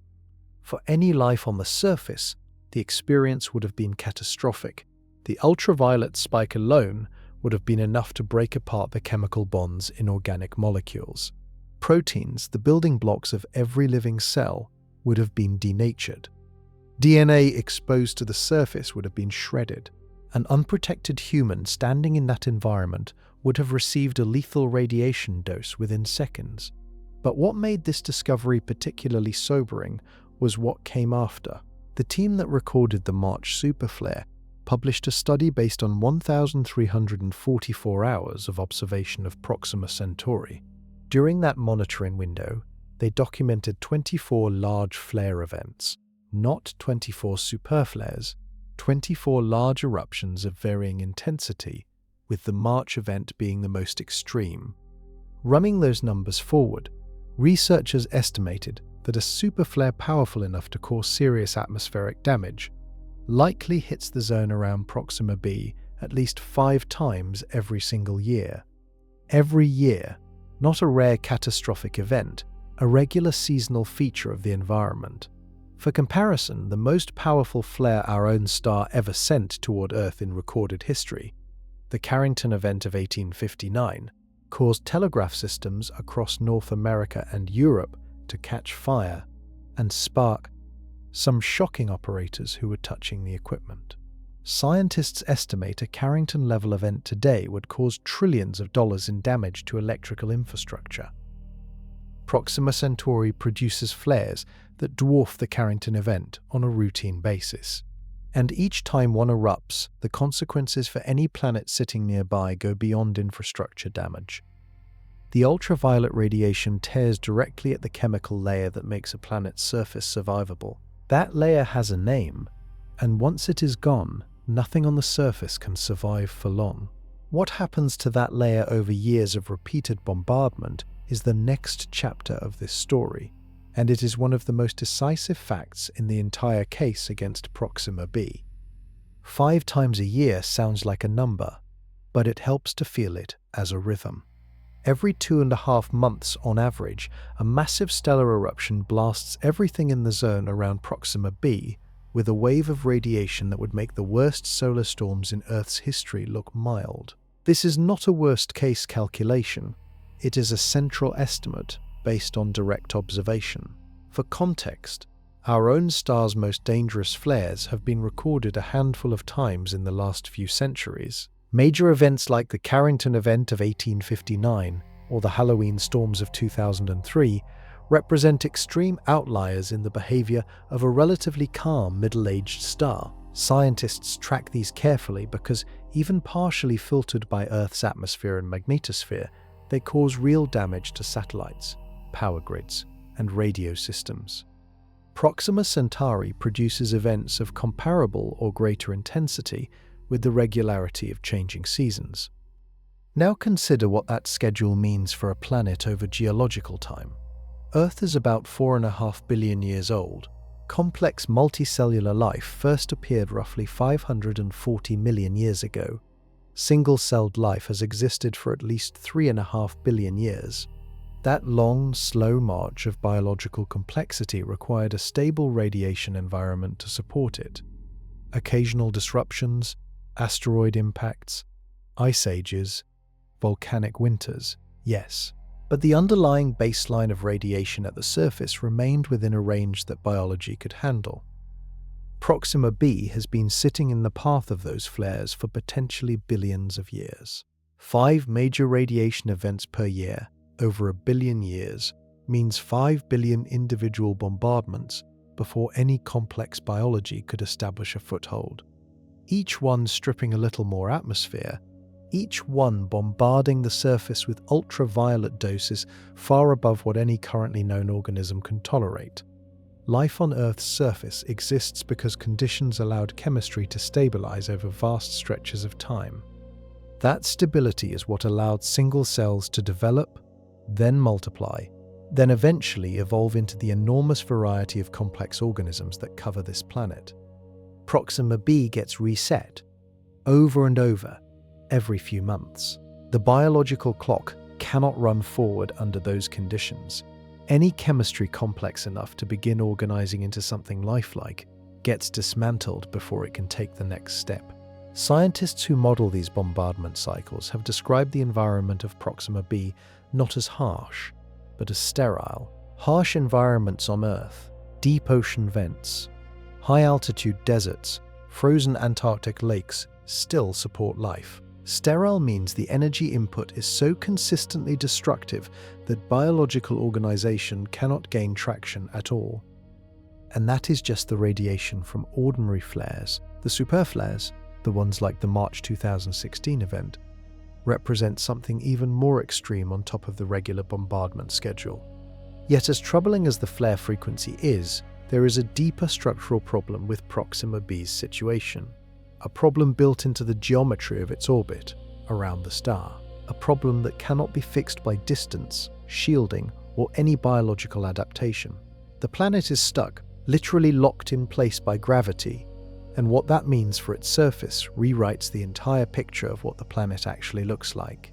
For any life on the surface, the experience would have been catastrophic. The ultraviolet spike alone would have been enough to break apart the chemical bonds in organic molecules. Proteins, the building blocks of every living cell, would have been denatured. DNA exposed to the surface would have been shredded. An unprotected human standing in that environment would have received a lethal radiation dose within seconds. But what made this discovery particularly sobering was what came after. The team that recorded the March superflare published a study based on 1,344 hours of observation of Proxima Centauri. During that monitoring window, they documented 24 large flare events, not 24 superflares, 24 large eruptions of varying intensity, with the March event being the most extreme. Running those numbers forward, researchers estimated that a superflare powerful enough to cause serious atmospheric damage likely hits the zone around Proxima b at least 5 times every single year. Every year, not a rare catastrophic event, a regular seasonal feature of the environment. For comparison, the most powerful flare our own star ever sent toward Earth in recorded history The Carrington event of 1859 caused telegraph systems across North America and Europe to catch fire and spark some shocking operators who were touching the equipment. Scientists estimate a Carrington-level event today would cause trillions of dollars in damage to electrical infrastructure. Proxima Centauri produces flares that dwarf the Carrington event on a routine basis. And each time one erupts, the consequences for any planet sitting nearby go beyond infrastructure damage. The ultraviolet radiation tears directly at the chemical layer that makes a planet's surface survivable. That layer has a name, and once it is gone, nothing on the surface can survive for long. What happens to that layer over years of repeated bombardment is the next chapter of this story, and it is one of the most decisive facts in the entire case against Proxima b. 5 times a year sounds like a number, but it helps to feel it as a rhythm. Every 2.5 months on average, a massive stellar eruption blasts everything in the zone around Proxima b with a wave of radiation that would make the worst solar storms in Earth's history look mild. This is not a worst-case calculation. It is a central estimate based on direct observation. For context, our own star's most dangerous flares have been recorded a handful of times in the last few centuries. Major events like the Carrington event of 1859 or the Halloween storms of 2003 represent extreme outliers in the behavior of a relatively calm middle-aged star. Scientists track these carefully because, even partially filtered by Earth's atmosphere and magnetosphere, they cause real damage to satellites, power grids, and radio systems. Proxima Centauri produces events of comparable or greater intensity with the regularity of changing seasons. Now consider what that schedule means for a planet over geological time. Earth is about 4.5 billion years old. Complex multicellular life first appeared roughly 540 million years ago. Single-celled life has existed for at least 3.5 billion years. That long, slow march of biological complexity required a stable radiation environment to support it. Occasional disruptions, asteroid impacts, ice ages, volcanic winters, yes. But the underlying baseline of radiation at the surface remained within a range that biology could handle. Proxima b has been sitting in the path of those flares for potentially billions of years. 5 major radiation events per year, over 1 billion years, means 5 billion individual bombardments before any complex biology could establish a foothold. Each one stripping a little more atmosphere, each one bombarding the surface with ultraviolet doses far above what any currently known organism can tolerate. Life on Earth's surface exists because conditions allowed chemistry to stabilize over vast stretches of time. That stability is what allowed single cells to develop, then multiply, then eventually evolve into the enormous variety of complex organisms that cover this planet. Proxima b gets reset, over and over, every few months. The biological clock cannot run forward under those conditions. Any chemistry complex enough to begin organizing into something lifelike gets dismantled before it can take the next step. Scientists who model these bombardment cycles have described the environment of Proxima b not as harsh, but as sterile. Harsh environments on Earth, deep ocean vents, high-altitude deserts, frozen Antarctic lakes still support life. Sterile means the energy input is so consistently destructive that biological organization cannot gain traction at all. And that is just the radiation from ordinary flares. The superflares, the ones like the March 2016 event, represent something even more extreme on top of the regular bombardment schedule. Yet as troubling as the flare frequency is, there is a deeper structural problem with Proxima b's situation. A problem built into the geometry of its orbit around the star. A problem that cannot be fixed by distance, shielding, or any biological adaptation. The planet is stuck, literally locked in place by gravity, and what that means for its surface rewrites the entire picture of what the planet actually looks like.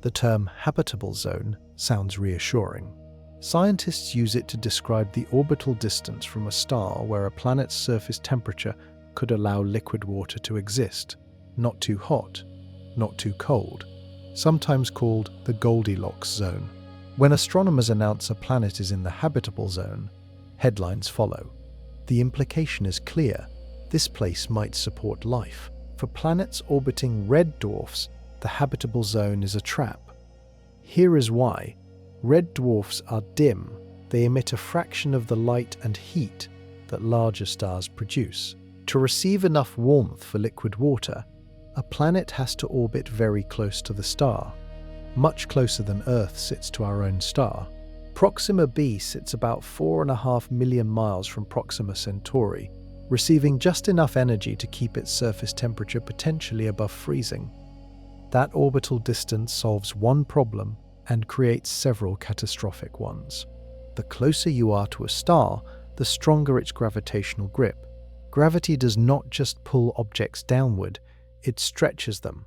The term habitable zone sounds reassuring. Scientists use it to describe the orbital distance from a star where a planet's surface temperature could allow liquid water to exist. Not too hot, not too cold, sometimes called the Goldilocks zone. When astronomers announce a planet is in the habitable zone, headlines follow. The implication is clear: this place might support life. For planets orbiting red dwarfs, the habitable zone is a trap. Here is why. Red dwarfs are dim. They emit a fraction of the light and heat that larger stars produce. To receive enough warmth for liquid water, a planet has to orbit very close to the star, much closer than Earth sits to our own star. Proxima b sits about 4.5 million miles from Proxima Centauri, receiving just enough energy to keep its surface temperature potentially above freezing. That orbital distance solves one problem and creates several catastrophic ones. The closer you are to a star, the stronger its gravitational grip. Gravity does not just pull objects downward, it stretches them.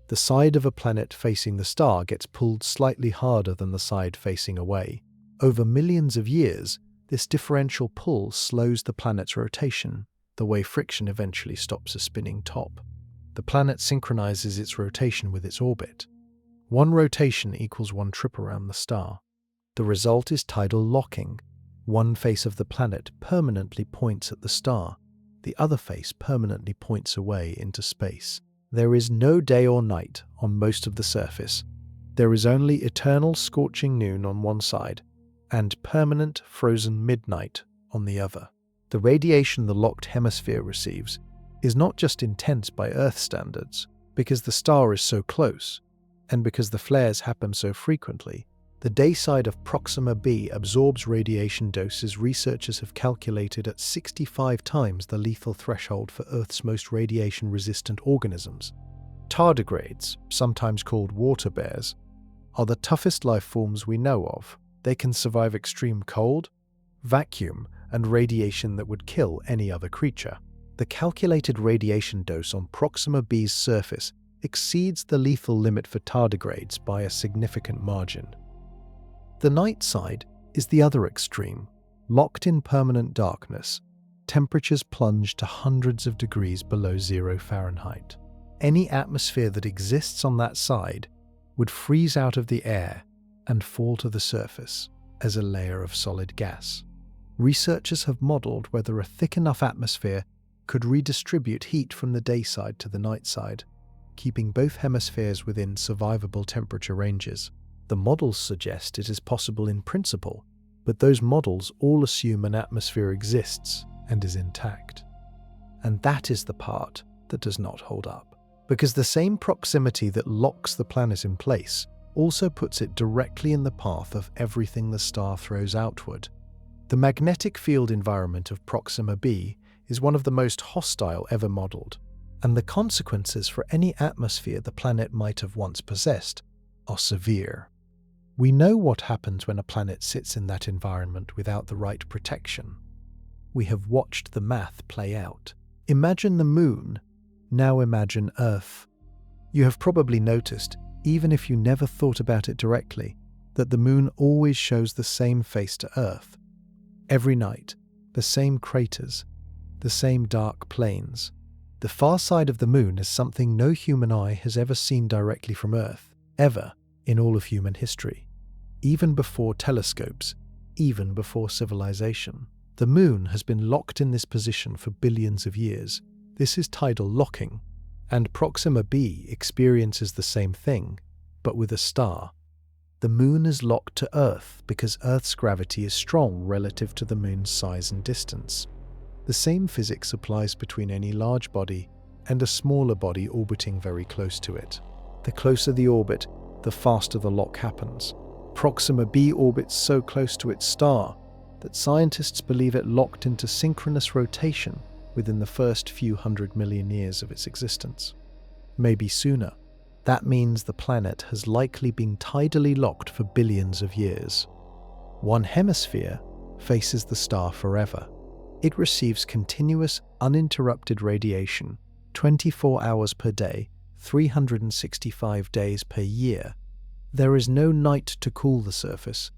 The side of a planet facing the star gets pulled slightly harder than the side facing away. Over millions of years, this differential pull slows the planet's rotation, the way friction eventually stops a spinning top. The planet synchronizes its rotation with its orbit. One rotation equals one trip around the star. The result is tidal locking. One face of the planet permanently points at the star. The other face permanently points away into space. There is no day or night on most of the surface. There is only eternal scorching noon on one side and permanent frozen midnight on the other. The radiation the locked hemisphere receives is not just intense by Earth standards, because the star is so close, and because the flares happen so frequently. The day side of Proxima b absorbs radiation doses researchers have calculated at 65 times the lethal threshold for Earth's most radiation-resistant organisms. Tardigrades, sometimes called water bears, are the toughest life forms we know of. They can survive extreme cold, vacuum, and radiation that would kill any other creature. The calculated radiation dose on Proxima b's surface exceeds the lethal limit for tardigrades by a significant margin. The night side is the other extreme. Locked in permanent darkness, temperatures plunge to hundreds of degrees below 0 Fahrenheit. Any atmosphere that exists on that side would freeze out of the air and fall to the surface as a layer of solid gas. Researchers have modeled whether a thick enough atmosphere could redistribute heat from the day side to the night side, keeping both hemispheres within survivable temperature ranges. The models suggest it is possible in principle, but those models all assume an atmosphere exists and is intact. And that is the part that does not hold up, because the same proximity that locks the planet in place also puts it directly in the path of everything the star throws outward. The magnetic field environment of Proxima b is one of the most hostile ever modeled, and the consequences for any atmosphere the planet might have once possessed are severe. We know what happens when a planet sits in that environment without the right protection. We have watched the math play out. Imagine the Moon, now imagine Earth. You have probably noticed, even if you never thought about it directly, that the Moon always shows the same face to Earth. Every night, the same craters, the same dark plains. The far side of the Moon is something no human eye has ever seen directly from Earth, ever in all of human history. Even before telescopes, even before civilization. The Moon has been locked in this position for billions of years. This is tidal locking, and Proxima b experiences the same thing, but with a star. The Moon is locked to Earth because Earth's gravity is strong relative to the Moon's size and distance. The same physics applies between any large body and a smaller body orbiting very close to it. The closer the orbit, the faster the lock happens. Proxima b orbits so close to its star that scientists believe it locked into synchronous rotation within the first few 100 million years of its existence. Maybe sooner. That means the planet has likely been tidally locked for billions of years. One hemisphere faces the star forever. It receives continuous, uninterrupted radiation, 24 hours per day, 365 days per year. There is no night to cool the surface,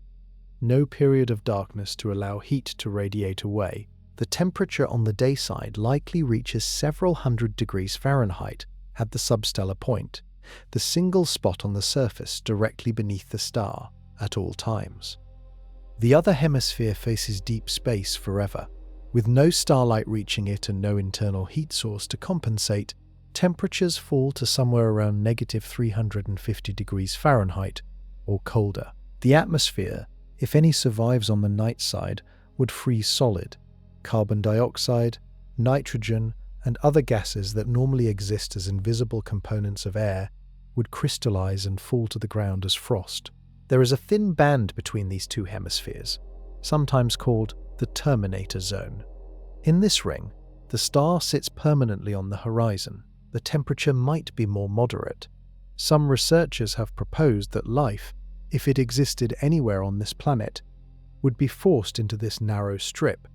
no period of darkness to allow heat to radiate away. The temperature on the day side likely reaches several hundred degrees Fahrenheit at the substellar point. the single spot on the surface directly beneath the star at all times. The other hemisphere faces deep space forever. With no starlight reaching it and no internal heat source to compensate, temperatures fall to somewhere around -350 degrees Fahrenheit or colder. The atmosphere, if any survives on the night side, would freeze solid. Carbon dioxide, nitrogen, and other gases that normally exist as invisible components of air would crystallize and fall to the ground as frost. There is a thin band between these two hemispheres, sometimes called the terminator zone. In this ring, the star sits permanently on the horizon. The temperature might be more moderate. Some researchers have proposed that life, if it existed anywhere on this planet, would be forced into this narrow strip.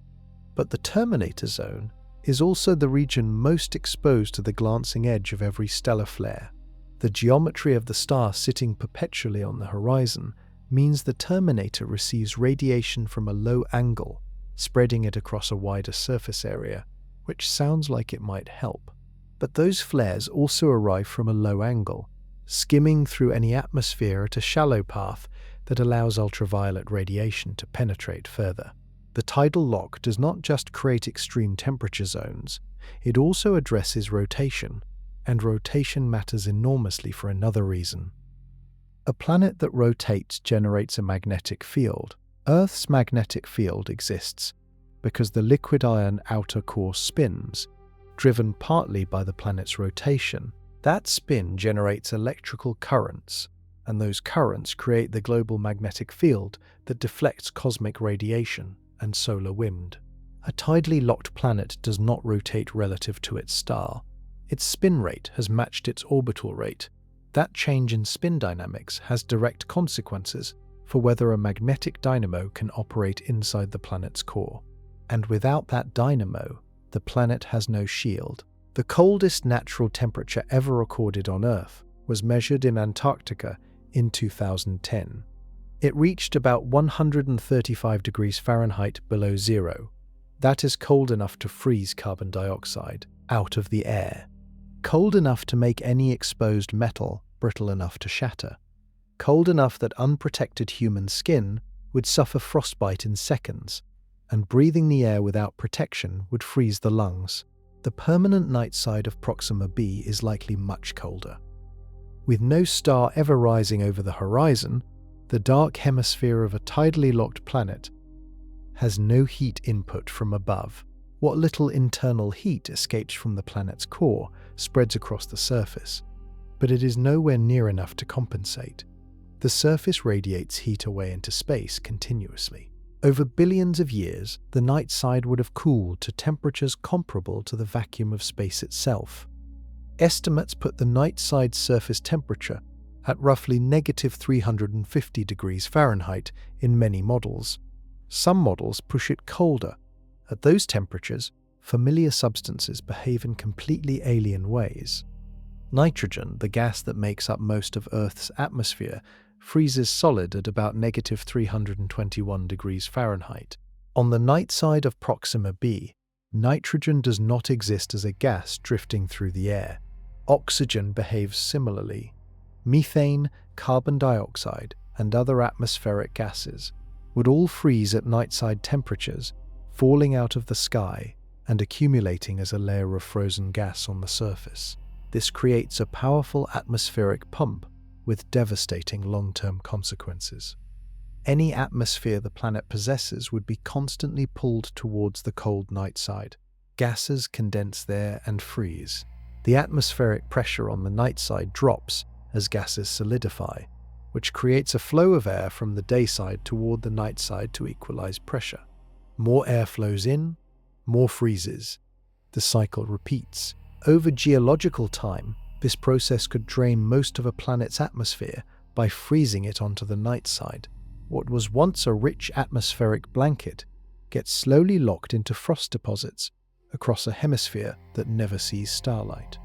But the terminator zone is also the region most exposed to the glancing edge of every stellar flare. The geometry of the star sitting perpetually on the horizon means the terminator receives radiation from a low angle, spreading it across a wider surface area, which sounds like it might help. But those flares also arrive from a low angle, skimming through any atmosphere at a shallow path that allows ultraviolet radiation to penetrate further. The tidal lock does not just create extreme temperature zones, it also addresses rotation, and rotation matters enormously for another reason. A planet that rotates generates a magnetic field. Earth's magnetic field exists because the liquid iron outer core spins, driven partly by the planet's rotation. That spin generates electrical currents, and those currents create the global magnetic field that deflects cosmic radiation and solar wind. A tidally locked planet does not rotate relative to its star. Its spin rate has matched its orbital rate. That change in spin dynamics has direct consequences for whether a magnetic dynamo can operate inside the planet's core. And without that dynamo, the planet has no shield. The coldest natural temperature ever recorded on Earth was measured in Antarctica in 2010. It reached about 135 degrees Fahrenheit below zero. That is cold enough to freeze carbon dioxide out of the air. Cold enough to make any exposed metal brittle enough to shatter. Cold enough that unprotected human skin would suffer frostbite in seconds, and breathing the air without protection would freeze the lungs. The permanent night side of Proxima b is likely much colder. With no star ever rising over the horizon, the dark hemisphere of a tidally locked planet has no heat input from above. What little internal heat escapes from the planet's core spreads across the surface, but it is nowhere near enough to compensate. The surface radiates heat away into space continuously. Over billions of years, the night side would have cooled to temperatures comparable to the vacuum of space itself. Estimates put the night side surface temperature at roughly -350 degrees Fahrenheit in many models. Some models push it colder. At those temperatures, familiar substances behave in completely alien ways. Nitrogen, the gas that makes up most of Earth's atmosphere, freezes solid at about -321 degrees Fahrenheit. On the night side of Proxima b, nitrogen does not exist as a gas drifting through the air. Oxygen behaves similarly. Methane, carbon dioxide, and other atmospheric gases would all freeze at night-side temperatures, falling out of the sky and accumulating as a layer of frozen gas on the surface. This creates a powerful atmospheric pump with devastating long-term consequences. Any atmosphere the planet possesses would be constantly pulled towards the cold night side. Gases condense there and freeze. The atmospheric pressure on the night side drops as gases solidify, which creates a flow of air from the day side toward the night side to equalize pressure. More air flows in, more freezes. The cycle repeats. Over geological time, this process could drain most of a planet's atmosphere by freezing it onto the night side. What was once a rich atmospheric blanket gets slowly locked into frost deposits across a hemisphere that never sees starlight.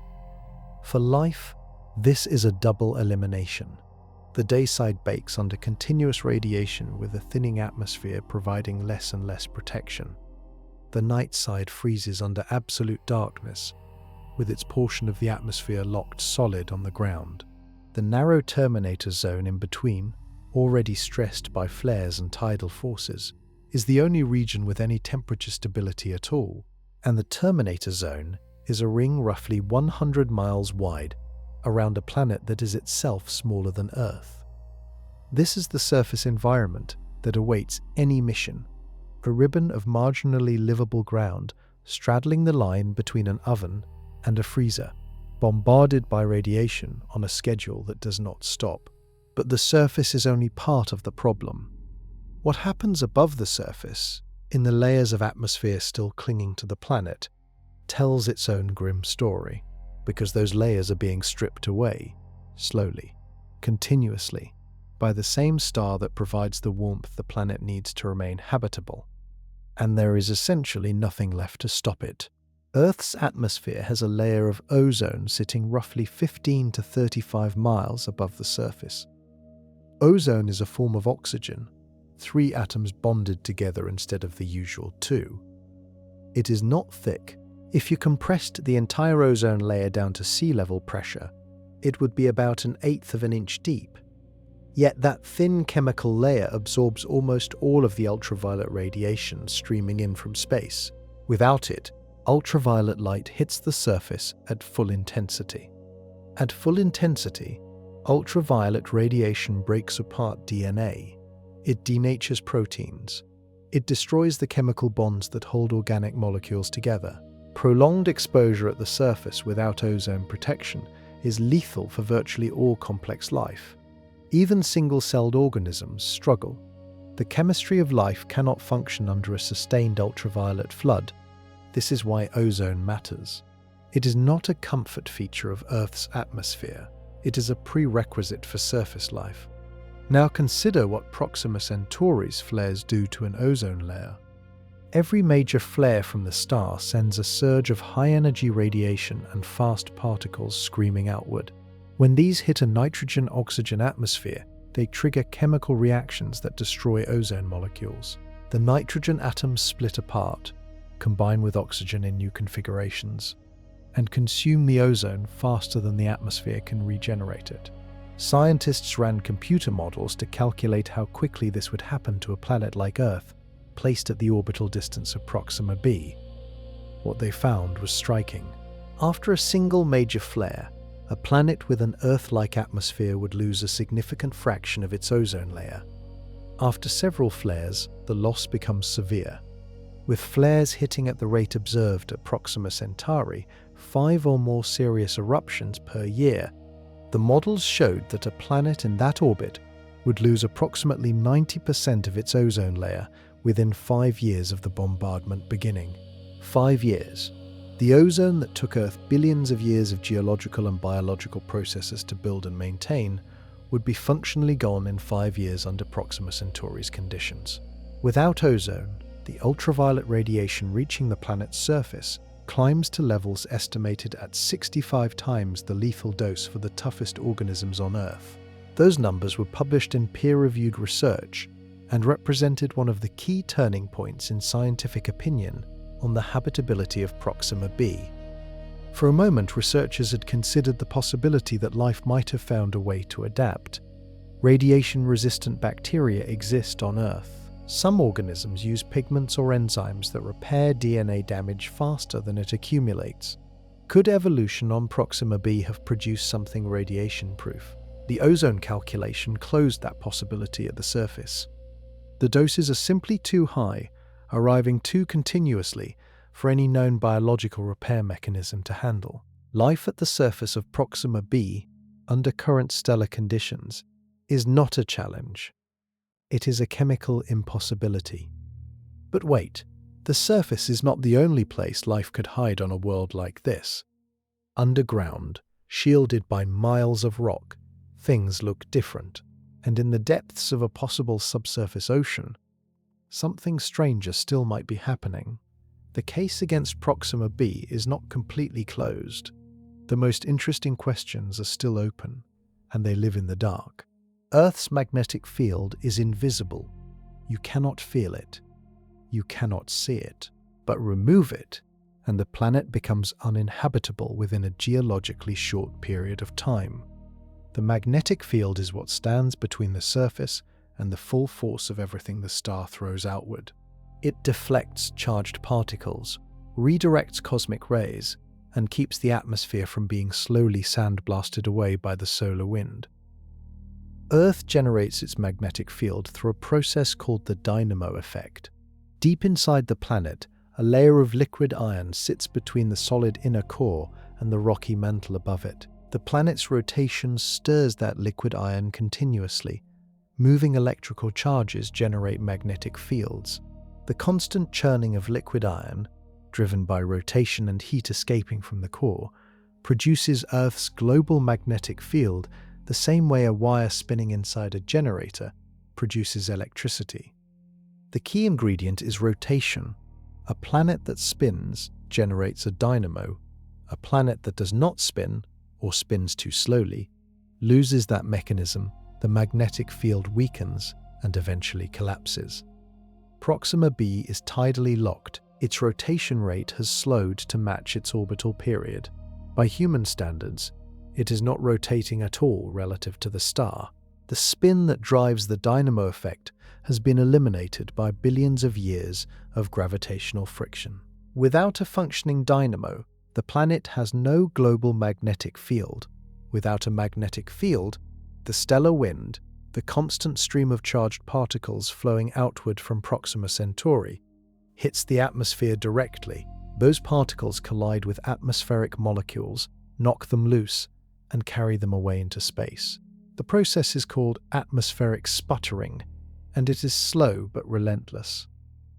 For life, this is a double elimination. The day side bakes under continuous radiation with a thinning atmosphere providing less and less protection. The night side freezes under absolute darkness, with its portion of the atmosphere locked solid on the ground. The narrow terminator zone in between, already stressed by flares and tidal forces, is the only region with any temperature stability at all, and the terminator zone is a ring roughly 100 miles wide around a planet that is itself smaller than Earth. This is the surface environment that awaits any mission, a ribbon of marginally livable ground straddling the line between an oven and a freezer, bombarded by radiation on a schedule that does not stop. But the surface is only part of the problem. What happens above the surface, in the layers of atmosphere still clinging to the planet, tells its own grim story, because those layers are being stripped away, slowly, continuously, by the same star that provides the warmth the planet needs to remain habitable. And there is essentially nothing left to stop it. Earth's atmosphere has a layer of ozone sitting roughly 15 to 35 miles above the surface. Ozone is a form of oxygen, 3 atoms bonded together instead of the usual 2. It is not thick. If you compressed the entire ozone layer down to sea level pressure, it would be about 1/8 of an inch deep. Yet that thin chemical layer absorbs almost all of the ultraviolet radiation streaming in from space. Without it, ultraviolet light hits the surface at full intensity. At full intensity, ultraviolet radiation breaks apart DNA. It denatures proteins. It destroys the chemical bonds that hold organic molecules together. Prolonged exposure at the surface without ozone protection is lethal for virtually all complex life. Even single-celled organisms struggle. The chemistry of life cannot function under a sustained ultraviolet flood. This is why ozone matters. It is not a comfort feature of Earth's atmosphere. It is a prerequisite for surface life. Now consider what Proxima Centauri's flares do to an ozone layer. Every major flare from the star sends a surge of high-energy radiation and fast particles screaming outward. When these hit a nitrogen-oxygen atmosphere, they trigger chemical reactions that destroy ozone molecules. The nitrogen atoms split apart, combine with oxygen in new configurations, and consume the ozone faster than the atmosphere can regenerate it. Scientists ran computer models to calculate how quickly this would happen to a planet like Earth, placed at the orbital distance of Proxima b. What they found was striking. After a single major flare, a planet with an Earth-like atmosphere would lose a significant fraction of its ozone layer. After several flares, the loss becomes severe. With flares hitting at the rate observed at Proxima Centauri, 5 or more serious eruptions per year, the models showed that a planet in that orbit would lose approximately 90% of its ozone layer within 5 years of the bombardment beginning. 5 years. The ozone that took Earth billions of years of geological and biological processes to build and maintain would be functionally gone in 5 years under Proxima Centauri's conditions. Without ozone, the ultraviolet radiation reaching the planet's surface climbs to levels estimated at 65 times the lethal dose for the toughest organisms on Earth. Those numbers were published in peer-reviewed research and represented one of the key turning points in scientific opinion on the habitability of Proxima b. For a moment, researchers had considered the possibility that life might have found a way to adapt. Radiation-resistant bacteria exist on Earth. Some organisms use pigments or enzymes that repair DNA damage faster than it accumulates. Could evolution on Proxima b have produced something radiation-proof? The ozone calculation closed that possibility at the surface. The doses are simply too high, arriving too continuously for any known biological repair mechanism to handle. Life at the surface of Proxima b, under current stellar conditions, is not a challenge. It is a chemical impossibility. But wait, the surface is not the only place life could hide on a world like this. Underground, shielded by miles of rock, things look different, and in the depths of a possible subsurface ocean, something stranger still might be happening. The case against Proxima b is not completely closed. The most interesting questions are still open, and they live in the dark. Earth's magnetic field is invisible. You cannot feel it. You cannot see it. But remove it, and the planet becomes uninhabitable within a geologically short period of time. The magnetic field is what stands between the surface and the full force of everything the star throws outward. It deflects charged particles, redirects cosmic rays, and keeps the atmosphere from being slowly sandblasted away by the solar wind. Earth generates its magnetic field through a process called the dynamo effect. Deep inside the planet, a layer of liquid iron sits between the solid inner core and the rocky mantle above it. The planet's rotation stirs that liquid iron continuously. Moving electrical charges generate magnetic fields. The constant churning of liquid iron, driven by rotation and heat escaping from the core, produces Earth's global magnetic field the same way a wire spinning inside a generator produces electricity. The key ingredient is rotation. A planet that spins generates a dynamo. A planet that does not spin, or spins too slowly, loses that mechanism. The magnetic field weakens and eventually collapses. Proxima b is tidally locked. Its rotation rate has slowed to match its orbital period. By human standards, it is not rotating at all relative to the star. The spin that drives the dynamo effect has been eliminated by billions of years of gravitational friction. Without a functioning dynamo, the planet has no global magnetic field. Without a magnetic field, the stellar wind, the constant stream of charged particles flowing outward from Proxima Centauri, hits the atmosphere directly. Those particles collide with atmospheric molecules, knock them loose, and carry them away into space. The process is called atmospheric sputtering, and it is slow but relentless.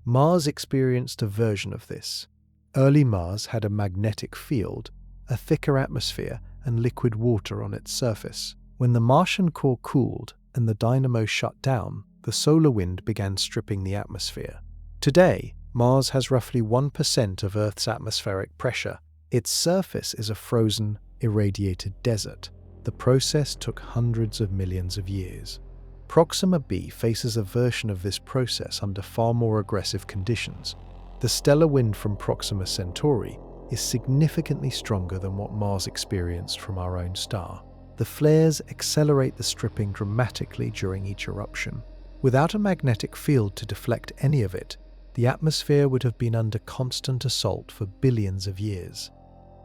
Mars experienced a version of this. Early Mars had a magnetic field, a thicker atmosphere, and liquid water on its surface. When the Martian core cooled and the dynamo shut down, the solar wind began stripping the atmosphere. Today, Mars has roughly 1% of Earth's atmospheric pressure. Its surface is a frozen, irradiated desert. The process took hundreds of millions of years. Proxima b faces a version of this process under far more aggressive conditions. The stellar wind from Proxima Centauri is significantly stronger than what Mars experienced from our own star. The flares accelerate the stripping dramatically during each eruption. Without a magnetic field to deflect any of it, the atmosphere would have been under constant assault for billions of years.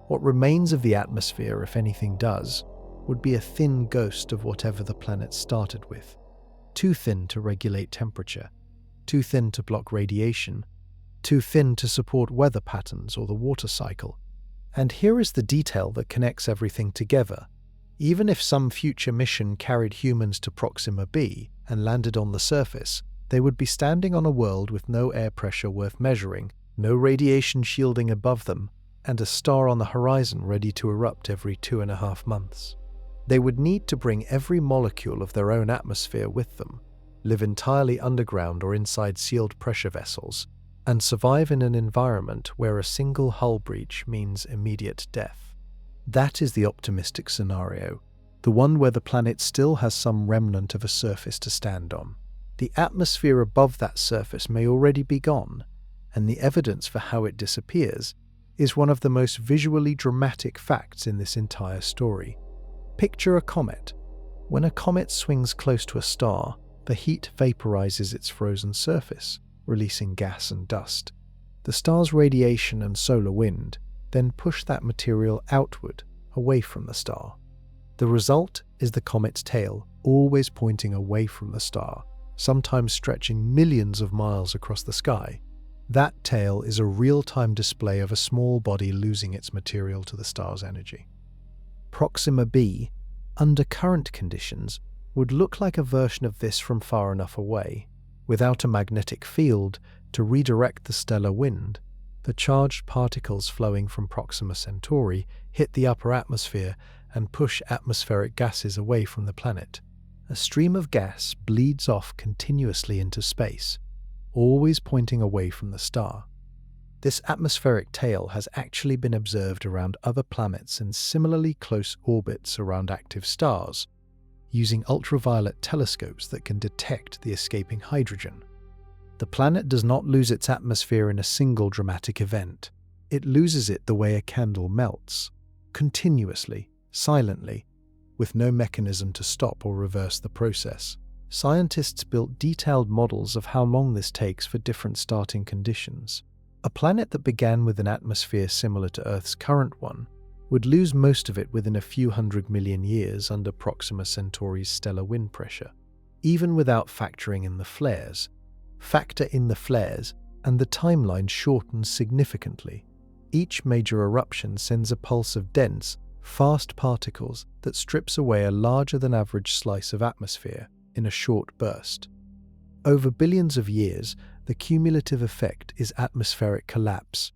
What remains of the atmosphere, if anything does, would be a thin ghost of whatever the planet started with. Too thin to regulate temperature, too thin to block radiation, too thin to support weather patterns or the water cycle. And here is the detail that connects everything together. Even if some future mission carried humans to Proxima b and landed on the surface, they would be standing on a world with no air pressure worth measuring, no radiation shielding above them, and a star on the horizon ready to erupt every 2.5 months. They would need to bring every molecule of their own atmosphere with them, live entirely underground or inside sealed pressure vessels, and survive in an environment where a single hull breach means immediate death. That is the optimistic scenario, the one where the planet still has some remnant of a surface to stand on. The atmosphere above that surface may already be gone, and the evidence for how it disappears is one of the most visually dramatic facts in this entire story. Picture a comet. When a comet swings close to a star, the heat vaporizes its frozen surface, releasing gas and dust. The star's radiation and solar wind then push that material outward, away from the star. The result is the comet's tail, always pointing away from the star, sometimes stretching millions of miles across the sky. That tail is a real-time display of a small body losing its material to the star's energy. Proxima b, under current conditions, would look like a version of this from far enough away. Without a magnetic field to redirect the stellar wind, the charged particles flowing from Proxima Centauri hit the upper atmosphere and push atmospheric gases away from the planet. A stream of gas bleeds off continuously into space, always pointing away from the star. This atmospheric tail has actually been observed around other planets in similarly close orbits around active stars, using ultraviolet telescopes that can detect the escaping hydrogen. The planet does not lose its atmosphere in a single dramatic event. It loses it the way a candle melts, continuously, silently, with no mechanism to stop or reverse the process. Scientists built detailed models of how long this takes for different starting conditions. A planet that began with an atmosphere similar to Earth's current one would lose most of it within a few 100 million years under Proxima Centauri's stellar wind pressure. Even without factoring in the flares, and the timeline shortens significantly. Each major eruption sends a pulse of dense, fast particles that strips away a larger-than-average slice of atmosphere in a short burst. Over billions of years, the cumulative effect is atmospheric collapse.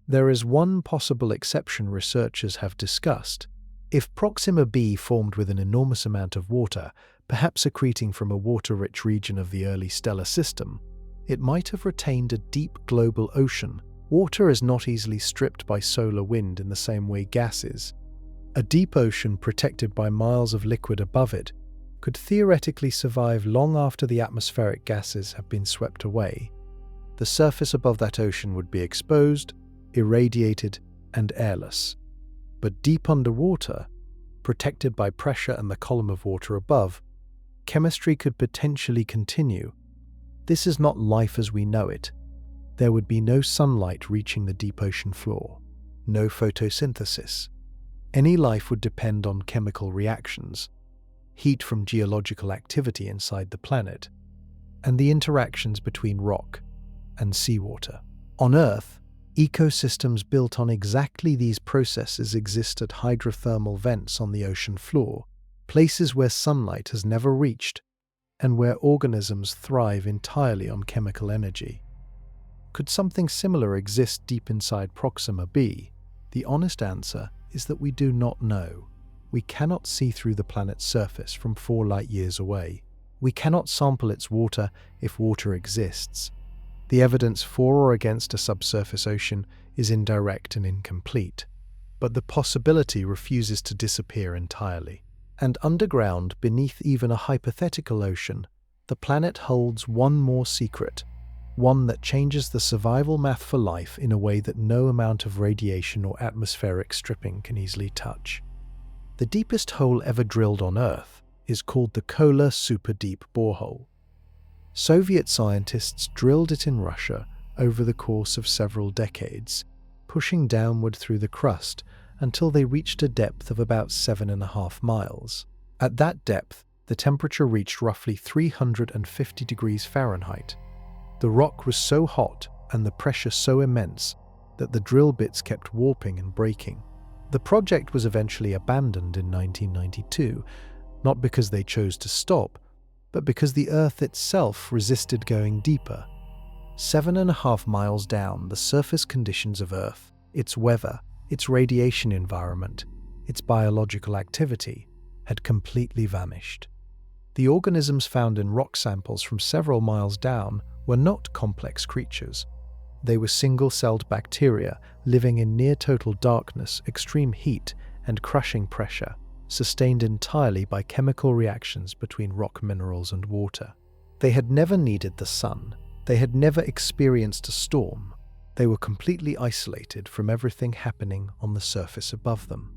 There is one possible exception researchers have discussed. If Proxima b formed with an enormous amount of water, perhaps accreting from a water-rich region of the early stellar system, it might have retained a deep global ocean. Water is not easily stripped by solar wind in the same way gas is. A deep ocean protected by miles of liquid above it could theoretically survive long after the atmospheric gases have been swept away. The surface above that ocean would be exposed, irradiated, and airless. But deep underwater, protected by pressure and the column of water above, chemistry could potentially continue. This is not life as we know it. There would be no sunlight reaching the deep ocean floor, no photosynthesis. Any life would depend on chemical reactions, heat from geological activity inside the planet, and the interactions between rock and seawater. On Earth, ecosystems built on exactly these processes exist at hydrothermal vents on the ocean floor, places where sunlight has never reached, and where organisms thrive entirely on chemical energy. Could something similar exist deep inside Proxima b? The honest answer is that we do not know. We cannot see through the planet's surface from 4 light-years away. We cannot sample its water if water exists. The evidence for or against a subsurface ocean is indirect and incomplete, but the possibility refuses to disappear entirely. And underground, beneath even a hypothetical ocean, the planet holds one more secret, one that changes the survival math for life in a way that no amount of radiation or atmospheric stripping can easily touch. The deepest hole ever drilled on Earth is called the Kola Super Deep Borehole. Soviet scientists drilled it in Russia over the course of several decades, pushing downward through the crust until they reached a depth of about 7.5 miles. At that depth, the temperature reached roughly 350 degrees Fahrenheit. The rock was so hot and the pressure so immense that the drill bits kept warping and breaking. The project was eventually abandoned in 1992, not because they chose to stop, but because the Earth itself resisted going deeper. 7.5 miles down, the surface conditions of Earth, its weather, its radiation environment, its biological activity, had completely vanished. The organisms found in rock samples from several miles down were not complex creatures. They were single-celled bacteria living in near-total darkness, extreme heat, and crushing pressure, sustained entirely by chemical reactions between rock minerals and water. They had never needed the sun. They had never experienced a storm. They were completely isolated from everything happening on the surface above them.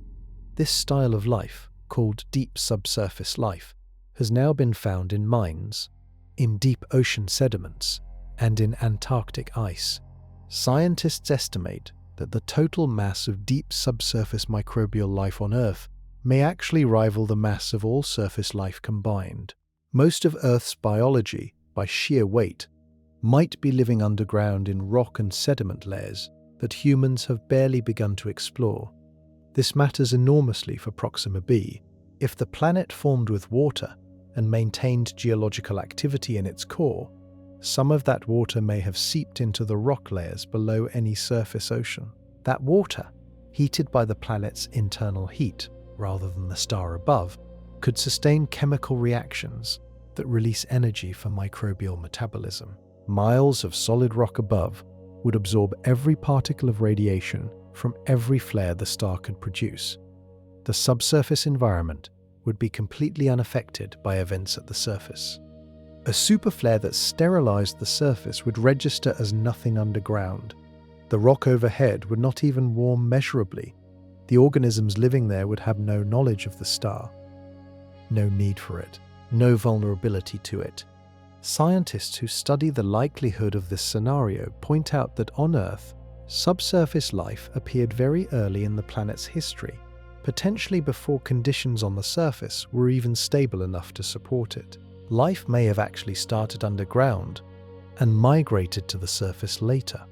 This style of life, called deep subsurface life, has now been found in mines, in deep ocean sediments, and in Antarctic ice. Scientists estimate that the total mass of deep subsurface microbial life on Earth may actually rival the mass of all surface life combined. Most of Earth's biology, by sheer weight, might be living underground in rock and sediment layers that humans have barely begun to explore. This matters enormously for Proxima b. If the planet formed with water and maintained geological activity in its core, some of that water may have seeped into the rock layers below any surface ocean. That water, heated by the planet's internal heat rather than the star above, could sustain chemical reactions that release energy for microbial metabolism. Miles of solid rock above would absorb every particle of radiation from every flare the star could produce. The subsurface environment would be completely unaffected by events at the surface. A superflare that sterilized the surface would register as nothing underground. The rock overhead would not even warm measurably. The organisms living there would have no knowledge of the star. no need for it, no vulnerability to it. Scientists who study the likelihood of this scenario point out that on Earth, subsurface life appeared very early in the planet's history, potentially before conditions on the surface were even stable enough to support it. Life may have actually started underground and migrated to the surface later,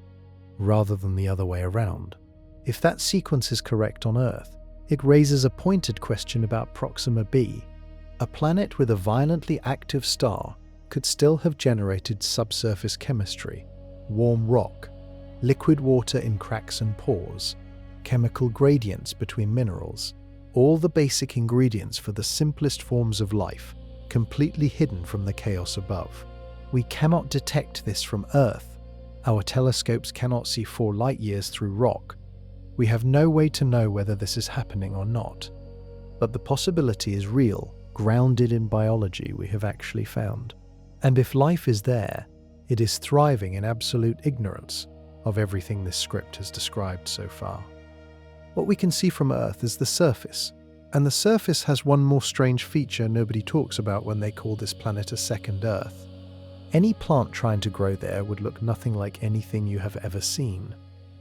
rather than the other way around. If that sequence is correct on Earth, it raises a pointed question about Proxima b. A planet with a violently active star could still have generated subsurface chemistry, warm rock, liquid water in cracks and pores, chemical gradients between minerals, all the basic ingredients for the simplest forms of life, completely hidden from the chaos above. We cannot detect this from Earth. Our telescopes cannot see 4 light years through rock. We have no way to know whether this is happening or not. But the possibility is real, grounded in biology we have actually found. And if life is there, it is thriving in absolute ignorance of everything this script has described so far. What we can see from Earth is the surface, and the surface has one more strange feature nobody talks about when they call this planet a second Earth. Any plant trying to grow there would look nothing like anything you have ever seen.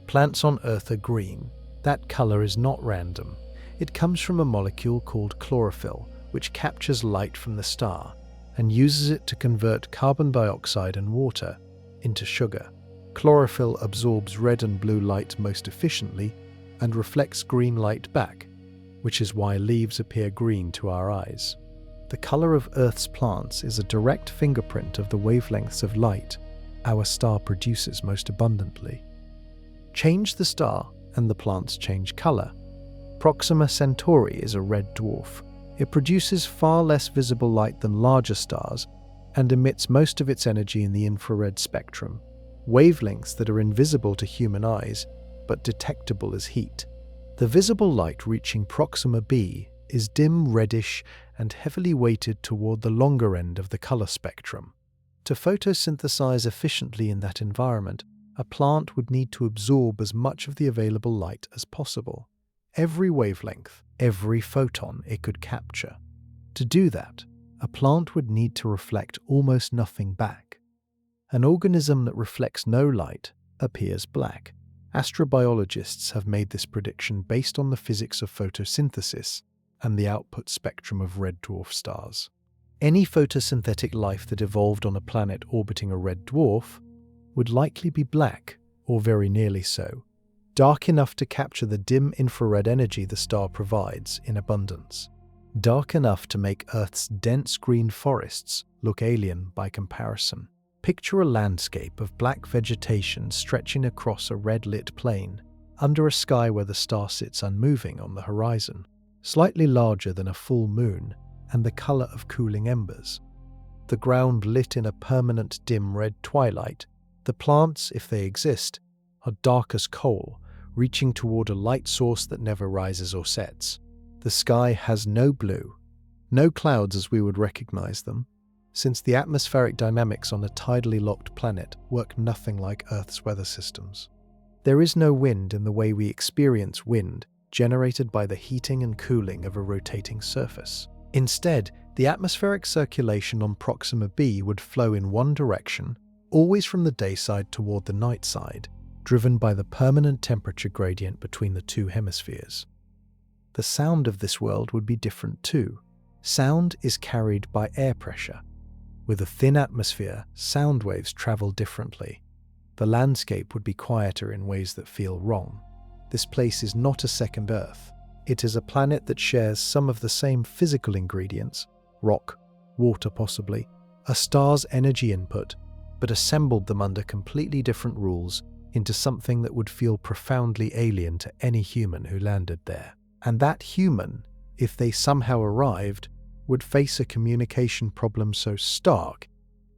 Plants on Earth are green. That color is not random. It comes from a molecule called chlorophyll, which captures light from the star and uses it to convert carbon dioxide and water into sugar. Chlorophyll absorbs red and blue light most efficiently and reflects green light back, which is why leaves appear green to our eyes. The color of Earth's plants is a direct fingerprint of the wavelengths of light our star produces most abundantly. Change the star and the plants change color. Proxima Centauri is a red dwarf. It produces far less visible light than larger stars and emits most of its energy in the infrared spectrum, wavelengths that are invisible to human eyes but detectable as heat. The visible light reaching Proxima b is dim reddish and heavily weighted toward the longer end of the color spectrum. To photosynthesize efficiently in that environment, a plant would need to absorb as much of the available light as possible. Every wavelength, every photon it could capture. To do that, a plant would need to reflect almost nothing back. An organism that reflects no light appears black. Astrobiologists have made this prediction based on the physics of photosynthesis and the output spectrum of red dwarf stars. Any photosynthetic life that evolved on a planet orbiting a red dwarf would likely be black, or very nearly so, dark enough to capture the dim infrared energy the star provides in abundance, dark enough to make Earth's dense green forests look alien by comparison. Picture a landscape of black vegetation stretching across a red-lit plain, under a sky where the star sits unmoving on the horizon, slightly larger than a full moon and the color of cooling embers. The ground lit in a permanent dim red twilight. The plants, if they exist, are dark as coal, reaching toward a light source that never rises or sets. The sky has no blue, no clouds as we would recognize them, since the atmospheric dynamics on a tidally locked planet work nothing like Earth's weather systems. There is no wind in the way we experience wind generated by the heating and cooling of a rotating surface. Instead, the atmospheric circulation on Proxima b would flow in one direction, always from the day side toward the night side, driven by the permanent temperature gradient between the two hemispheres. The sound of this world would be different too. Sound is carried by air pressure. With a thin atmosphere, sound waves travel differently. The landscape would be quieter in ways that feel wrong. This place is not a second Earth. It is a planet that shares some of the same physical ingredients, rock, water possibly, a star's energy input, but assembled them under completely different rules into something that would feel profoundly alien to any human who landed there. And that human, if they somehow arrived, would face a communication problem so stark,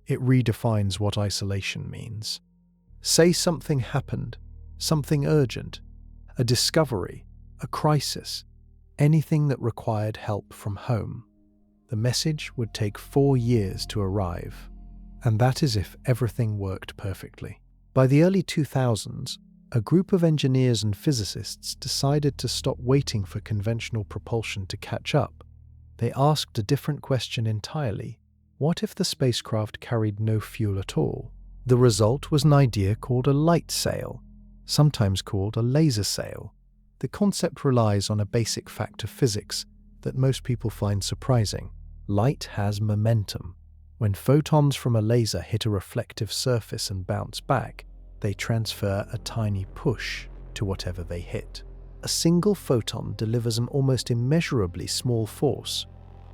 it redefines what isolation means. Say something happened, something urgent, a discovery, a crisis, anything that required help from home. The message would take 4 years to arrive, and that is if everything worked perfectly. By the early 2000s, a group of engineers and physicists decided to stop waiting for conventional propulsion to catch up. They asked a different question entirely. What if the spacecraft carried no fuel at all? The result was an idea called a light sail, sometimes called a laser sail. The concept relies on a basic fact of physics that most people find surprising. Light has momentum. When photons from a laser hit a reflective surface and bounce back, they transfer a tiny push to whatever they hit. A single photon delivers an almost immeasurably small force,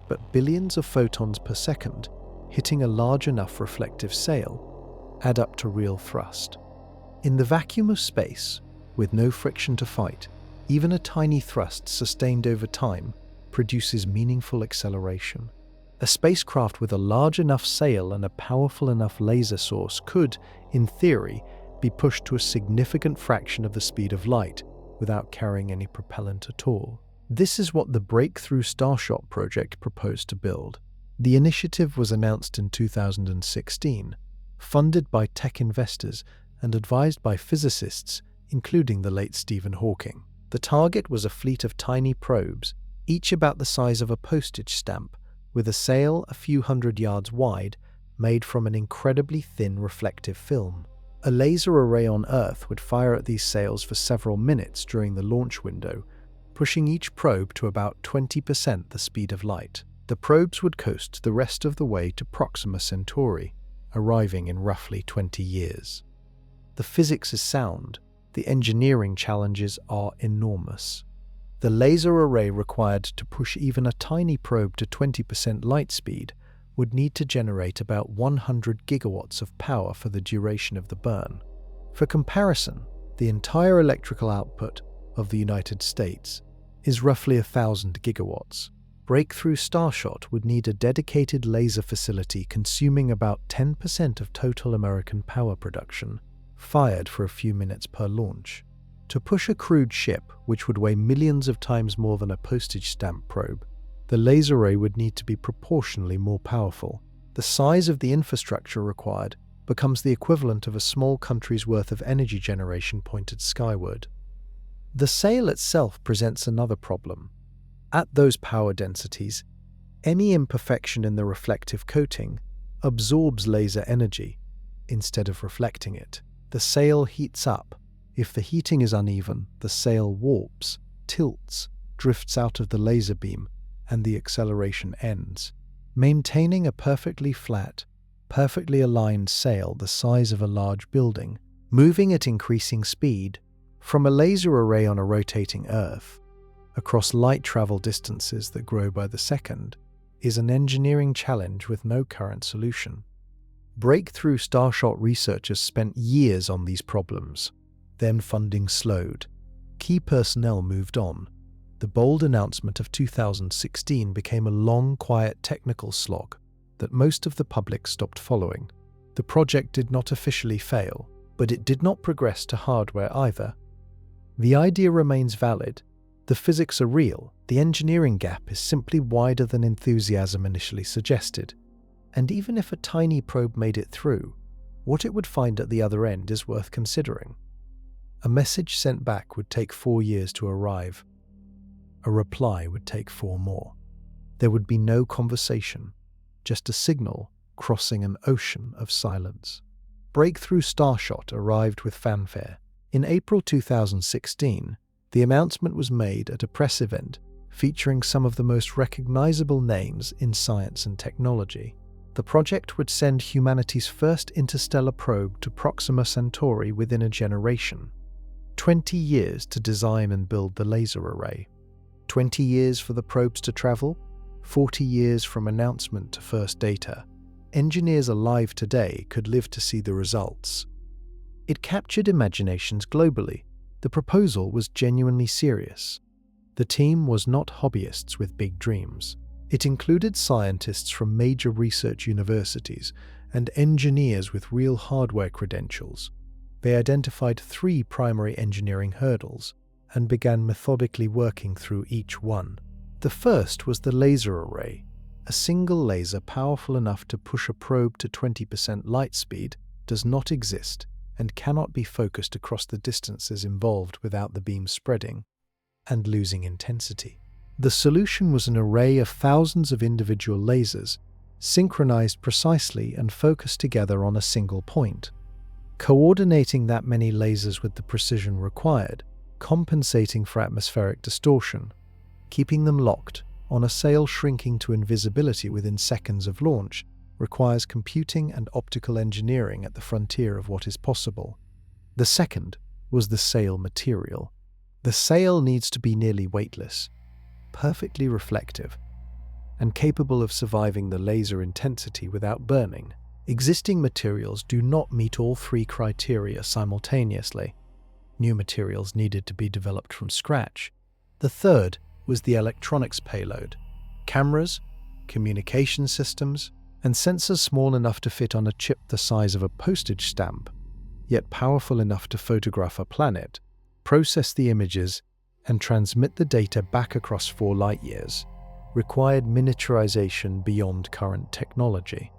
but billions of photons per second hitting a large enough reflective sail add up to real thrust. In the vacuum of space, with no friction to fight, even a tiny thrust sustained over time produces meaningful acceleration. A spacecraft with a large enough sail and a powerful enough laser source could, in theory, be pushed to a significant fraction of the speed of light without carrying any propellant at all. This is what the Breakthrough Starshot project proposed to build. The initiative was announced in 2016, funded by tech investors and advised by physicists, including the late Stephen Hawking. The target was a fleet of tiny probes, each about the size of a postage stamp, with a sail a few hundred yards wide, made from an incredibly thin reflective film. A laser array on Earth would fire at these sails for several minutes during the launch window, pushing each probe to about 20% the speed of light. The probes would coast the rest of the way to Proxima Centauri, arriving in roughly 20 years. The physics is sound, the engineering challenges are enormous. The laser array required to push even a tiny probe to 20% light speed would need to generate about 100 gigawatts of power for the duration of the burn. For comparison, the entire electrical output of the United States is roughly 1,000 gigawatts. Breakthrough Starshot would need a dedicated laser facility consuming about 10% of total American power production, fired for a few minutes per launch. To push a crewed ship, which would weigh millions of times more than a postage stamp probe, the laser array would need to be proportionally more powerful. The size of the infrastructure required becomes the equivalent of a small country's worth of energy generation pointed skyward. The sail itself presents another problem. At those power densities, any imperfection in the reflective coating absorbs laser energy instead of reflecting it. The sail heats up. If the heating is uneven, the sail warps, tilts, drifts out of the laser beam, and the acceleration ends. Maintaining a perfectly flat, perfectly aligned sail the size of a large building, moving at increasing speed from a laser array on a rotating Earth, across light travel distances that grow by the second, is an engineering challenge with no current solution. Breakthrough Starshot researchers spent years on these problems. Then funding slowed. Key personnel moved on. The bold announcement of 2016 became a long, quiet technical slog that most of the public stopped following. The project did not officially fail, but it did not progress to hardware either. The idea remains valid. The physics are real. The engineering gap is simply wider than enthusiasm initially suggested. And even if a tiny probe made it through, what it would find at the other end is worth considering. A message sent back would take 4 years to arrive. A reply would take 4 more. There would be no conversation, just a signal crossing an ocean of silence. Breakthrough Starshot arrived with fanfare. In April 2016, the announcement was made at a press event featuring some of the most recognizable names in science and technology. The project would send humanity's first interstellar probe to Proxima Centauri within a generation. 20 years to design and build the laser array. 20 years for the probes to travel, 40 years from announcement to first data. Engineers alive today could live to see the results. It captured imaginations globally. The proposal was genuinely serious. The team was not hobbyists with big dreams. It included scientists from major research universities and engineers with real hardware credentials. They identified 3 primary engineering hurdles and began methodically working through each one. The first was the laser array. A single laser powerful enough to push a probe to 20% light speed does not exist and cannot be focused across the distances involved without the beam spreading and losing intensity. The solution was an array of thousands of individual lasers, synchronized precisely and focused together on a single point. Coordinating that many lasers with the precision required, compensating for atmospheric distortion, keeping them locked on a sail shrinking to invisibility within seconds of launch, requires computing and optical engineering at the frontier of what is possible. The second was the sail material. The sail needs to be nearly weightless, perfectly reflective, and capable of surviving the laser intensity without burning. Existing materials do not meet all three criteria simultaneously. New materials needed to be developed from scratch. The third was the electronics payload: cameras, communication systems, and sensors small enough to fit on a chip the size of a postage stamp, yet powerful enough to photograph a planet, process the images, and transmit the data back across 4 light-years, required miniaturization beyond current technology.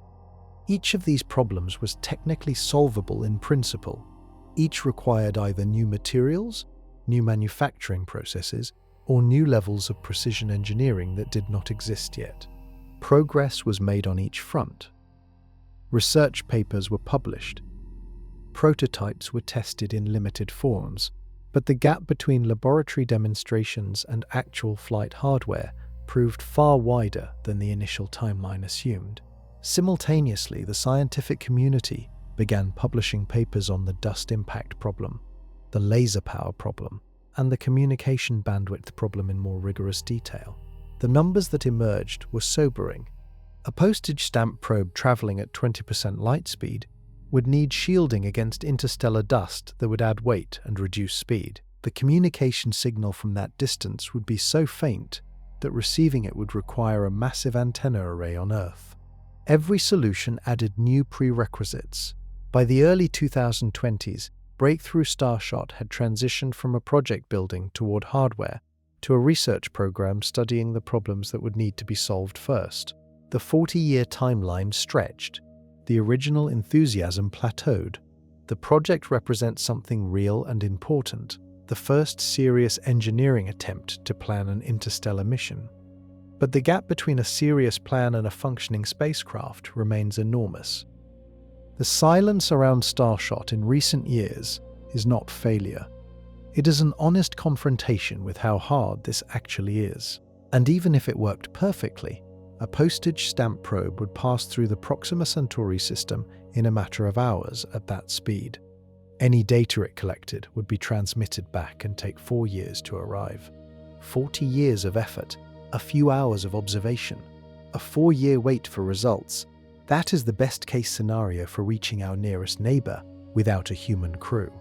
Each of these problems was technically solvable in principle. Each required either new materials, new manufacturing processes, or new levels of precision engineering that did not exist yet. Progress was made on each front. Research papers were published. Prototypes were tested in limited forms, but the gap between laboratory demonstrations and actual flight hardware proved far wider than the initial timeline assumed. Simultaneously, the scientific community began publishing papers on the dust impact problem, the laser power problem, and the communication bandwidth problem in more rigorous detail. The numbers that emerged were sobering. A postage stamp probe traveling at 20% light speed would need shielding against interstellar dust that would add weight and reduce speed. The communication signal from that distance would be so faint that receiving it would require a massive antenna array on Earth. Every solution added new prerequisites. By the early 2020s, Breakthrough Starshot had transitioned from a project building toward hardware to a research program studying the problems that would need to be solved first. The 40-year timeline stretched. The original enthusiasm plateaued. The project represents something real and important, the first serious engineering attempt to plan an interstellar mission. But the gap between a serious plan and a functioning spacecraft remains enormous. The silence around Starshot in recent years is not failure. It is an honest confrontation with how hard this actually is. And even if it worked perfectly, a postage stamp probe would pass through the Proxima Centauri system in a matter of hours at that speed. Any data it collected would be transmitted back and take 4 years to arrive. 40 years of effort, a few hours of observation, a 4-year wait for results. That is the best-case scenario for reaching our nearest neighbor without a human crew.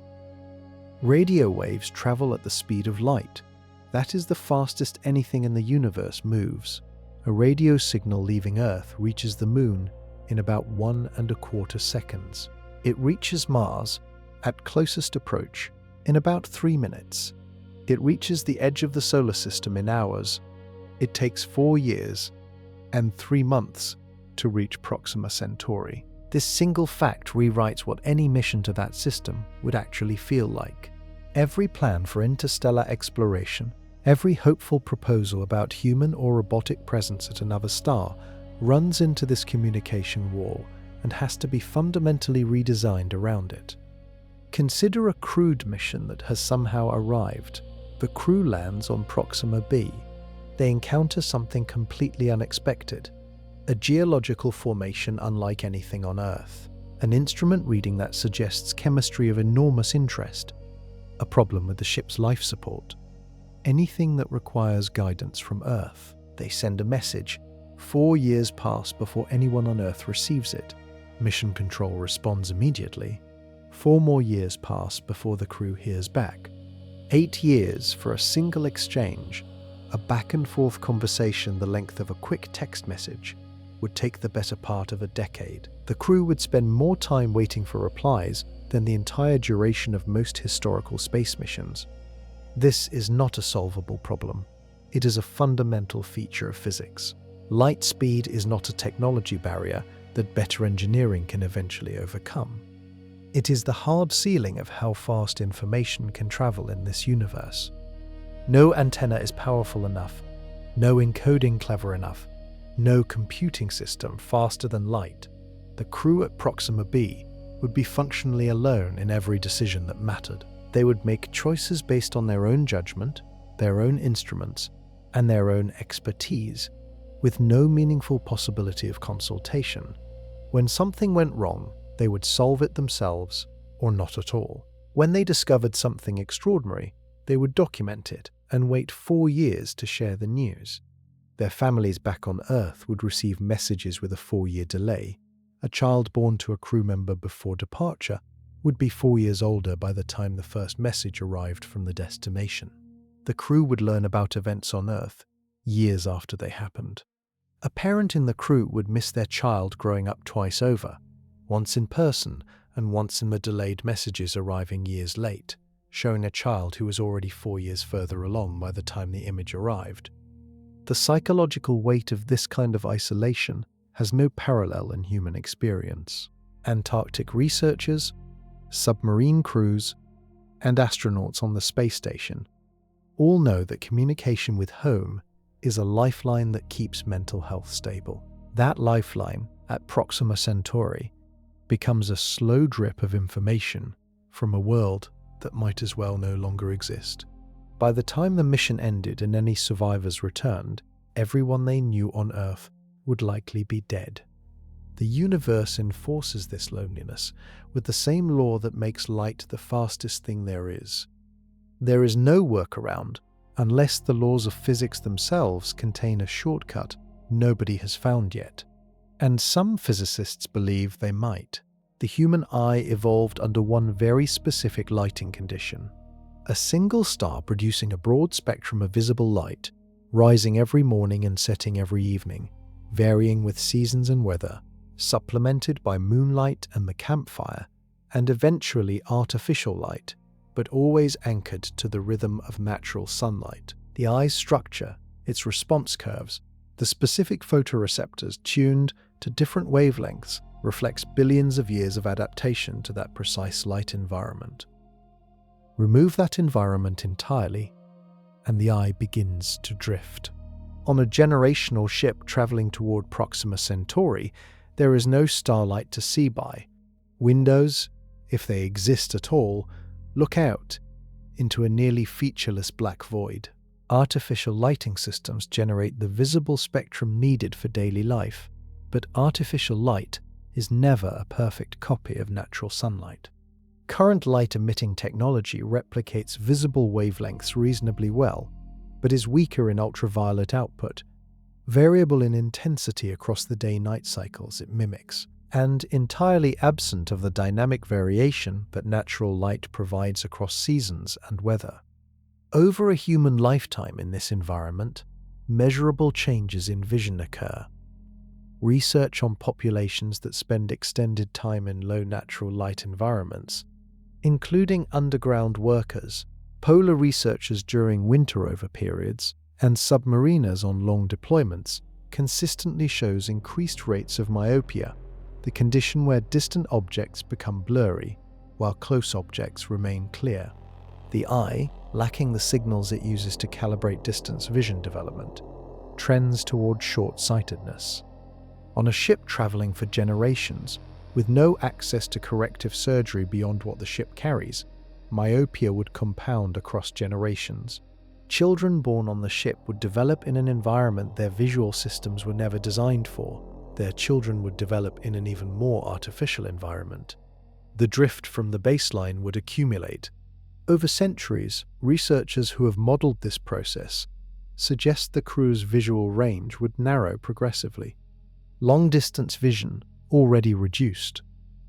Radio waves travel at the speed of light. That is the fastest anything in the universe moves. A radio signal leaving Earth reaches the Moon in about 1¼ seconds. It reaches Mars, at closest approach, in about 3 minutes. It reaches the edge of the solar system in hours. It takes 4 years and 3 months to reach Proxima Centauri. This single fact rewrites what any mission to that system would actually feel like. Every plan for interstellar exploration, every hopeful proposal about human or robotic presence at another star runs into this communication wall and has to be fundamentally redesigned around it. Consider a crewed mission that has somehow arrived. The crew lands on Proxima b. They encounter something completely unexpected. A geological formation unlike anything on Earth. An instrument reading that suggests chemistry of enormous interest. A problem with the ship's life support. Anything that requires guidance from Earth. They send a message. 4 years pass before anyone on Earth receives it. Mission Control responds immediately. 4 more years pass before the crew hears back. 8 years for a single exchange, a back-and-forth conversation the length of a quick text message, would take the better part of a decade. The crew would spend more time waiting for replies than the entire duration of most historical space missions. This is not a solvable problem. It is a fundamental feature of physics. Light speed is not a technology barrier that better engineering can eventually overcome. It is the hard ceiling of how fast information can travel in this universe. No antenna is powerful enough, No encoding clever enough, no computing system faster than light. The crew at Proxima b would be functionally alone in every decision that mattered. They would make choices based on their own judgment, their own instruments, and their own expertise, with no meaningful possibility of consultation. When something went wrong, they would solve it themselves or not at all. When they discovered something extraordinary, they would document it and wait 4 years to share the news. Their families back on Earth would receive messages with a 4-year delay. A child born to a crew member before departure would be 4 years older by the time the first message arrived from the destination. The crew would learn about events on Earth years after they happened. A parent in the crew would miss their child growing up twice over, once in person and once in the delayed messages arriving years late, showing a child who was already 4 years further along by the time the image arrived. The psychological weight of this kind of isolation has no parallel in human experience. Antarctic researchers, submarine crews, and astronauts on the space station all know that communication with home is a lifeline that keeps mental health stable. That lifeline at Proxima Centauri becomes a slow drip of information from a world that might as well no longer exist. By the time the mission ended and any survivors returned, everyone they knew on Earth would likely be dead. The universe enforces this loneliness with the same law that makes light the fastest thing there is. There is no workaround unless the laws of physics themselves contain a shortcut nobody has found yet. And some physicists believe they might. The human eye evolved under one very specific lighting condition. A single star producing a broad spectrum of visible light, rising every morning and setting every evening, varying with seasons and weather, supplemented by moonlight and the campfire, and eventually artificial light, but always anchored to the rhythm of natural sunlight. The eye's structure, its response curves, the specific photoreceptors tuned to different wavelengths reflects billions of years of adaptation to that precise light environment. Remove that environment entirely, and the eye begins to drift. On a generational ship traveling toward Proxima Centauri, there is no starlight to see by. Windows, if they exist at all, look out into a nearly featureless black void. Artificial lighting systems generate the visible spectrum needed for daily life, but artificial light is never a perfect copy of natural sunlight. Current light-emitting technology replicates visible wavelengths reasonably well, but is weaker in ultraviolet output, variable in intensity across the day-night cycles it mimics, and entirely absent of the dynamic variation that natural light provides across seasons and weather. Over a human lifetime in this environment, measurable changes in vision occur. Research on populations that spend extended time in low natural light environments, including underground workers, polar researchers during winter over periods, and submariners on long deployments, consistently shows increased rates of myopia, the condition where distant objects become blurry while close objects remain clear. The eye, lacking the signals it uses to calibrate distance vision development, trends toward short-sightedness. On a ship traveling for generations, with no access to corrective surgery beyond what the ship carries, myopia would compound across generations. Children born on the ship would develop in an environment their visual systems were never designed for. Their children would develop in an even more artificial environment. The drift from the baseline would accumulate. Over centuries, researchers who have modeled this process suggest the crew's visual range would narrow progressively. Long-distance vision, already reduced,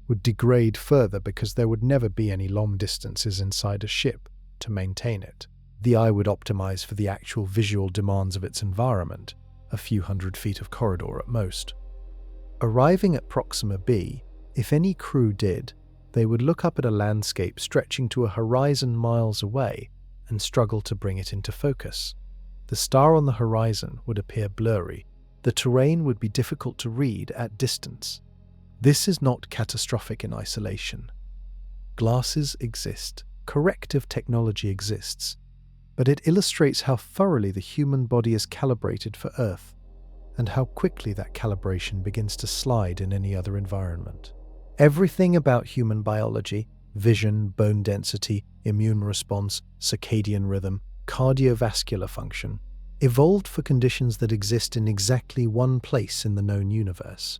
would degrade further because there would never be any long distances inside a ship to maintain it. The eye would optimize for the actual visual demands of its environment, a few hundred feet of corridor at most. Arriving at Proxima b, if any crew did, they would look up at a landscape stretching to a horizon miles away and struggle to bring it into focus. The star on the horizon would appear blurry. The terrain would be difficult to read at distance. This is not catastrophic in isolation. Glasses exist. Corrective technology exists. but it illustrates how thoroughly the human body is calibrated for Earth and how quickly that calibration begins to slide in any other environment. Everything about human biology, vision, bone density, immune response, circadian rhythm, cardiovascular function, evolved for conditions that exist in exactly one place in the known universe.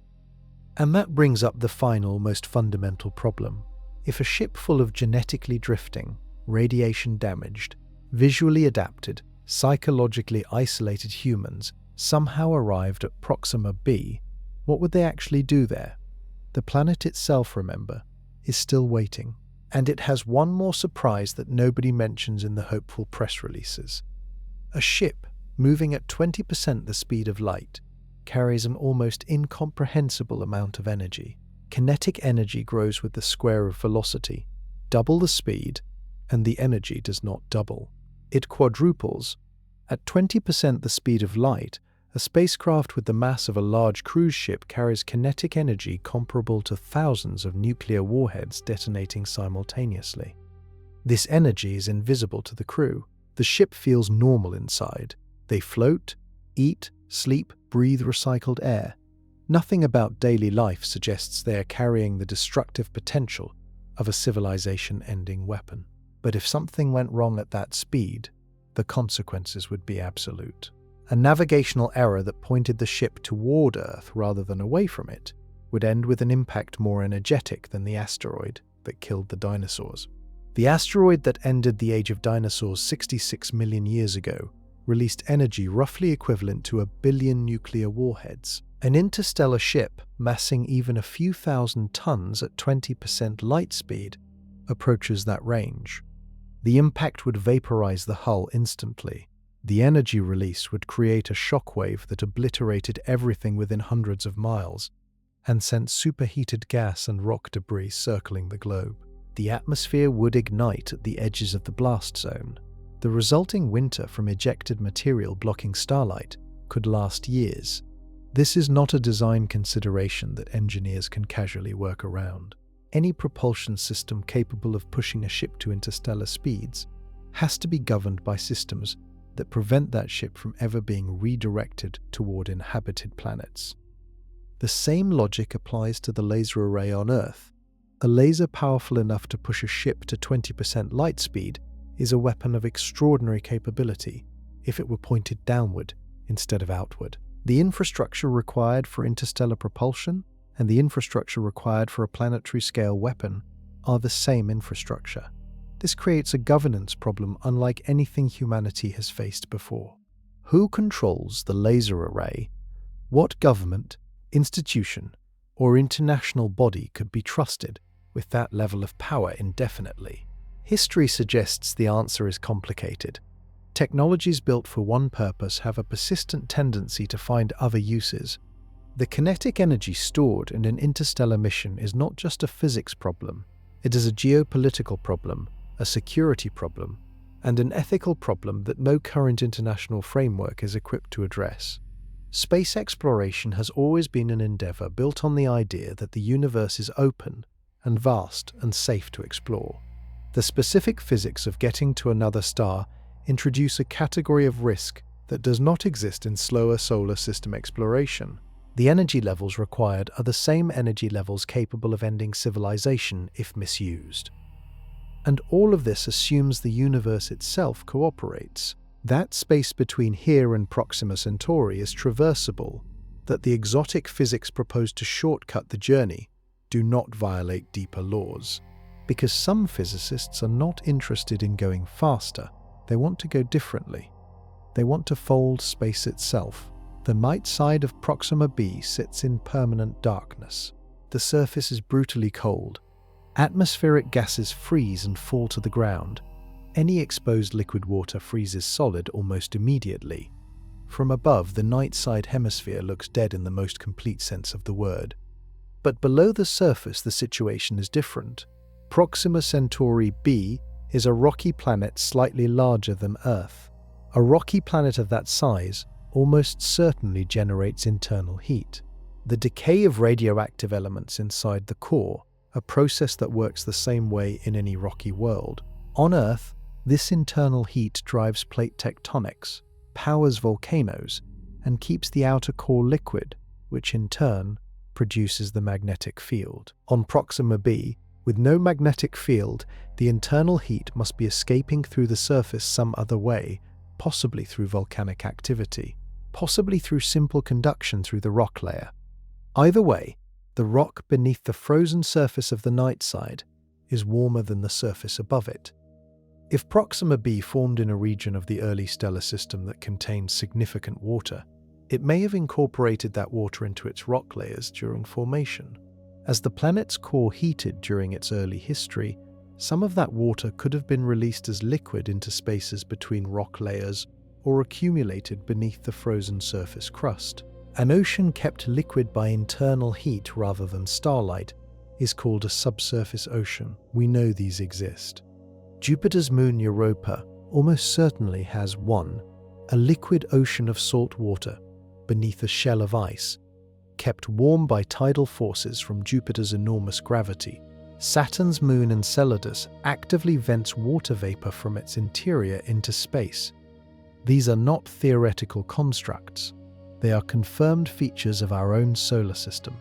And that brings up the final, most fundamental problem. If a ship full of genetically drifting, radiation-damaged, visually adapted, psychologically isolated humans somehow arrived at Proxima b, what would they actually do there? The planet itself, remember, is still waiting, and it has one more surprise that nobody mentions in the hopeful press releases. A ship moving at 20% the speed of light carries an almost incomprehensible amount of energy. Kinetic energy grows with the square of velocity. Double the speed, and the energy does not double. It quadruples. At 20% the speed of light, a spacecraft with the mass of a large cruise ship carries kinetic energy comparable to thousands of nuclear warheads detonating simultaneously. This energy is invisible to the crew. The ship feels normal inside. They float, eat, sleep, breathe recycled air. Nothing about daily life suggests they are carrying the destructive potential of a civilization-ending weapon. But if something went wrong at that speed, the consequences would be absolute. A navigational error that pointed the ship toward Earth rather than away from it would end with an impact more energetic than the asteroid that killed the dinosaurs. The asteroid that ended the age of dinosaurs 66 million years ago released energy roughly equivalent to 1 billion nuclear warheads. An interstellar ship massing even a few thousand tons at 20% light speed approaches that range. The impact would vaporize the hull instantly. The energy release would create a shockwave that obliterated everything within hundreds of miles and sent superheated gas and rock debris circling the globe. The atmosphere would ignite at the edges of the blast zone. The resulting winter from ejected material blocking starlight could last years. This is not a design consideration that engineers can casually work around. Any propulsion system capable of pushing a ship to interstellar speeds has to be governed by systems that prevent that ship from ever being redirected toward inhabited planets. The same logic applies to the laser array on Earth. A laser powerful enough to push a ship to 20% light speed is a weapon of extraordinary capability if it were pointed downward instead of outward. The infrastructure required for interstellar propulsion and the infrastructure required for a planetary-scale weapon are the same infrastructure. This creates a governance problem unlike anything humanity has faced before. Who controls the laser array? What government, institution, or international body could be trusted with that level of power indefinitely? History suggests the answer is complicated. Technologies built for one purpose have a persistent tendency to find other uses. The kinetic energy stored in an interstellar mission is not just a physics problem. It is a geopolitical problem, a security problem, and an ethical problem that no current international framework is equipped to address. Space exploration has always been an endeavor built on the idea that the universe is open and vast and safe to explore. The specific physics of getting to another star introduce a category of risk that does not exist in slower solar system exploration. The energy levels required are the same energy levels capable of ending civilization if misused. And all of this assumes the universe itself cooperates. That space between here and Proxima Centauri is traversable, that the exotic physics proposed to shortcut the journey do not violate deeper laws. Because some physicists are not interested in going faster, they want to go differently. They want to fold space itself. The night side of Proxima b sits in permanent darkness. The surface is brutally cold. Atmospheric gases freeze and fall to the ground. Any exposed liquid water freezes solid almost immediately. From above, the night side hemisphere looks dead in the most complete sense of the word. But below the surface, the situation is different. Proxima Centauri b is a rocky planet slightly larger than Earth. A rocky planet of that size almost certainly generates internal heat. The decay of radioactive elements inside the core, a process that works the same way in any rocky world. On Earth, This internal heat drives plate tectonics, powers volcanoes, and keeps the outer core liquid, which in turn produces the magnetic field. On Proxima b, with no magnetic field, the internal heat must be escaping through the surface some other way, possibly through volcanic activity, possibly through simple conduction through the rock layer. Either way, the rock beneath the frozen surface of the night side is warmer than the surface above it. If Proxima b formed in a region of the early stellar system that contained significant water, it may have incorporated that water into its rock layers during formation. As the planet's core heated during its early history, some of that water could have been released as liquid into spaces between rock layers or accumulated beneath the frozen surface crust. An ocean kept liquid by internal heat rather than starlight is called a subsurface ocean. We know these exist. Jupiter's moon Europa almost certainly has a liquid ocean of salt water beneath a shell of ice, kept warm by tidal forces from Jupiter's enormous gravity. Saturn's moon Enceladus actively vents water vapor from its interior into space. These are not theoretical constructs. They are confirmed features of our own solar system.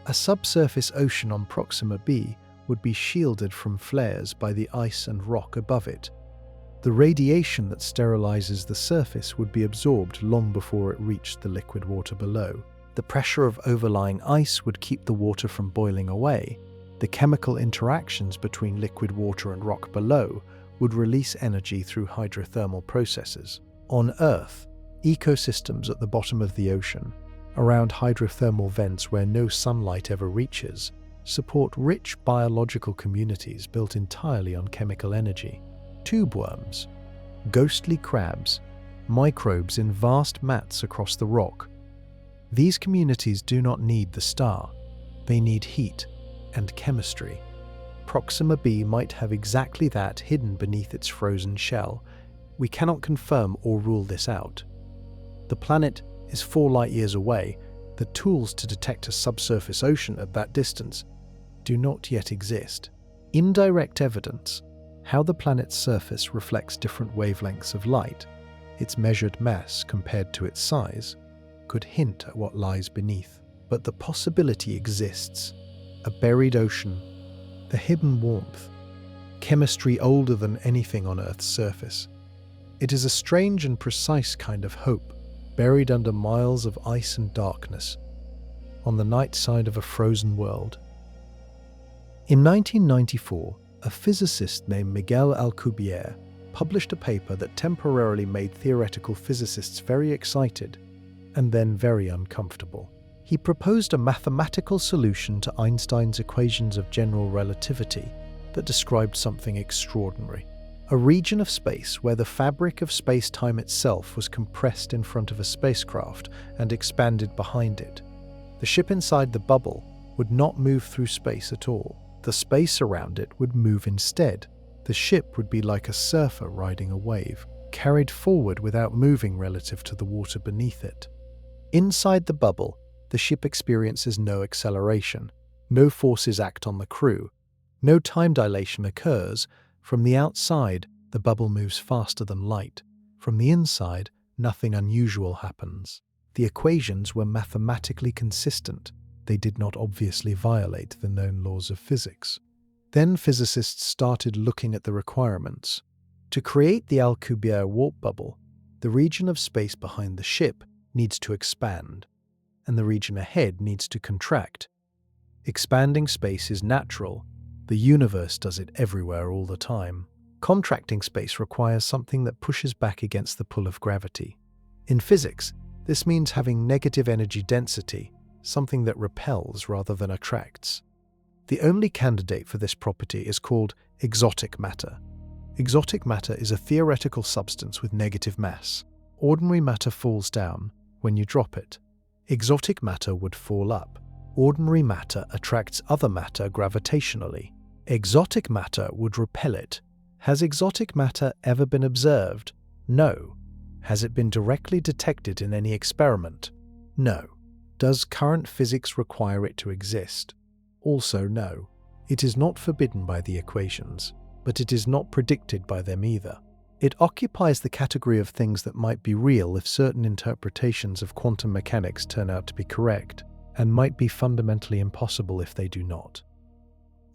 A subsurface ocean on Proxima b would be shielded from flares by the ice and rock above it. The radiation that sterilizes the surface would be absorbed long before it reached the liquid water below. The pressure of overlying ice would keep the water from boiling away. The chemical interactions between liquid water and rock below would release energy through hydrothermal processes. On Earth, ecosystems at the bottom of the ocean, around hydrothermal vents where no sunlight ever reaches, support rich biological communities built entirely on chemical energy. Tube worms, ghostly crabs, microbes in vast mats across the rock. These communities do not need the star. They need heat and chemistry. Proxima b might have exactly that hidden beneath its frozen shell. We cannot confirm or rule this out. The planet is 4 light-years away. The tools to detect a subsurface ocean at that distance do not yet exist. Indirect evidence, how the planet's surface reflects different wavelengths of light, its measured mass compared to its size, could hint at what lies beneath. But the possibility exists. A buried ocean, the hidden warmth, chemistry older than anything on Earth's surface. It is a strange and precise kind of hope, buried under miles of ice and darkness, on the night side of a frozen world. In 1994, a physicist named Miguel Alcubierre published a paper that temporarily made theoretical physicists very excited and then very uncomfortable. He proposed a mathematical solution to Einstein's equations of general relativity that described something extraordinary. A region of space where the fabric of space-time itself was compressed in front of a spacecraft and expanded behind it. The ship inside the bubble would not move through space at all. The space around it would move instead. The ship would be like a surfer riding a wave, carried forward without moving relative to the water beneath it. Inside the bubble, the ship experiences no acceleration. No forces act on the crew. No time dilation occurs. From the outside, the bubble moves faster than light. From the inside, nothing unusual happens. The equations were mathematically consistent. They did not obviously violate the known laws of physics. Then physicists started looking at the requirements. To create the Alcubierre warp bubble, the region of space behind the ship needs to expand, and the region ahead needs to contract. Expanding space is natural. The universe does it everywhere all the time. Contracting space requires something that pushes back against the pull of gravity. In physics, this means having negative energy density, something that repels rather than attracts. The only candidate for this property is called exotic matter. Exotic matter is a theoretical substance with negative mass. Ordinary matter falls down when you drop it. Exotic matter would fall up. Ordinary matter attracts other matter gravitationally. Exotic matter would repel it. Has exotic matter ever been observed? No. Has it been directly detected in any experiment? No. Does current physics require it to exist? Also no. It is not forbidden by the equations. but it is not predicted by them either. It occupies the category of things that might be real if certain interpretations of quantum mechanics turn out to be correct, and might be fundamentally impossible if they do not.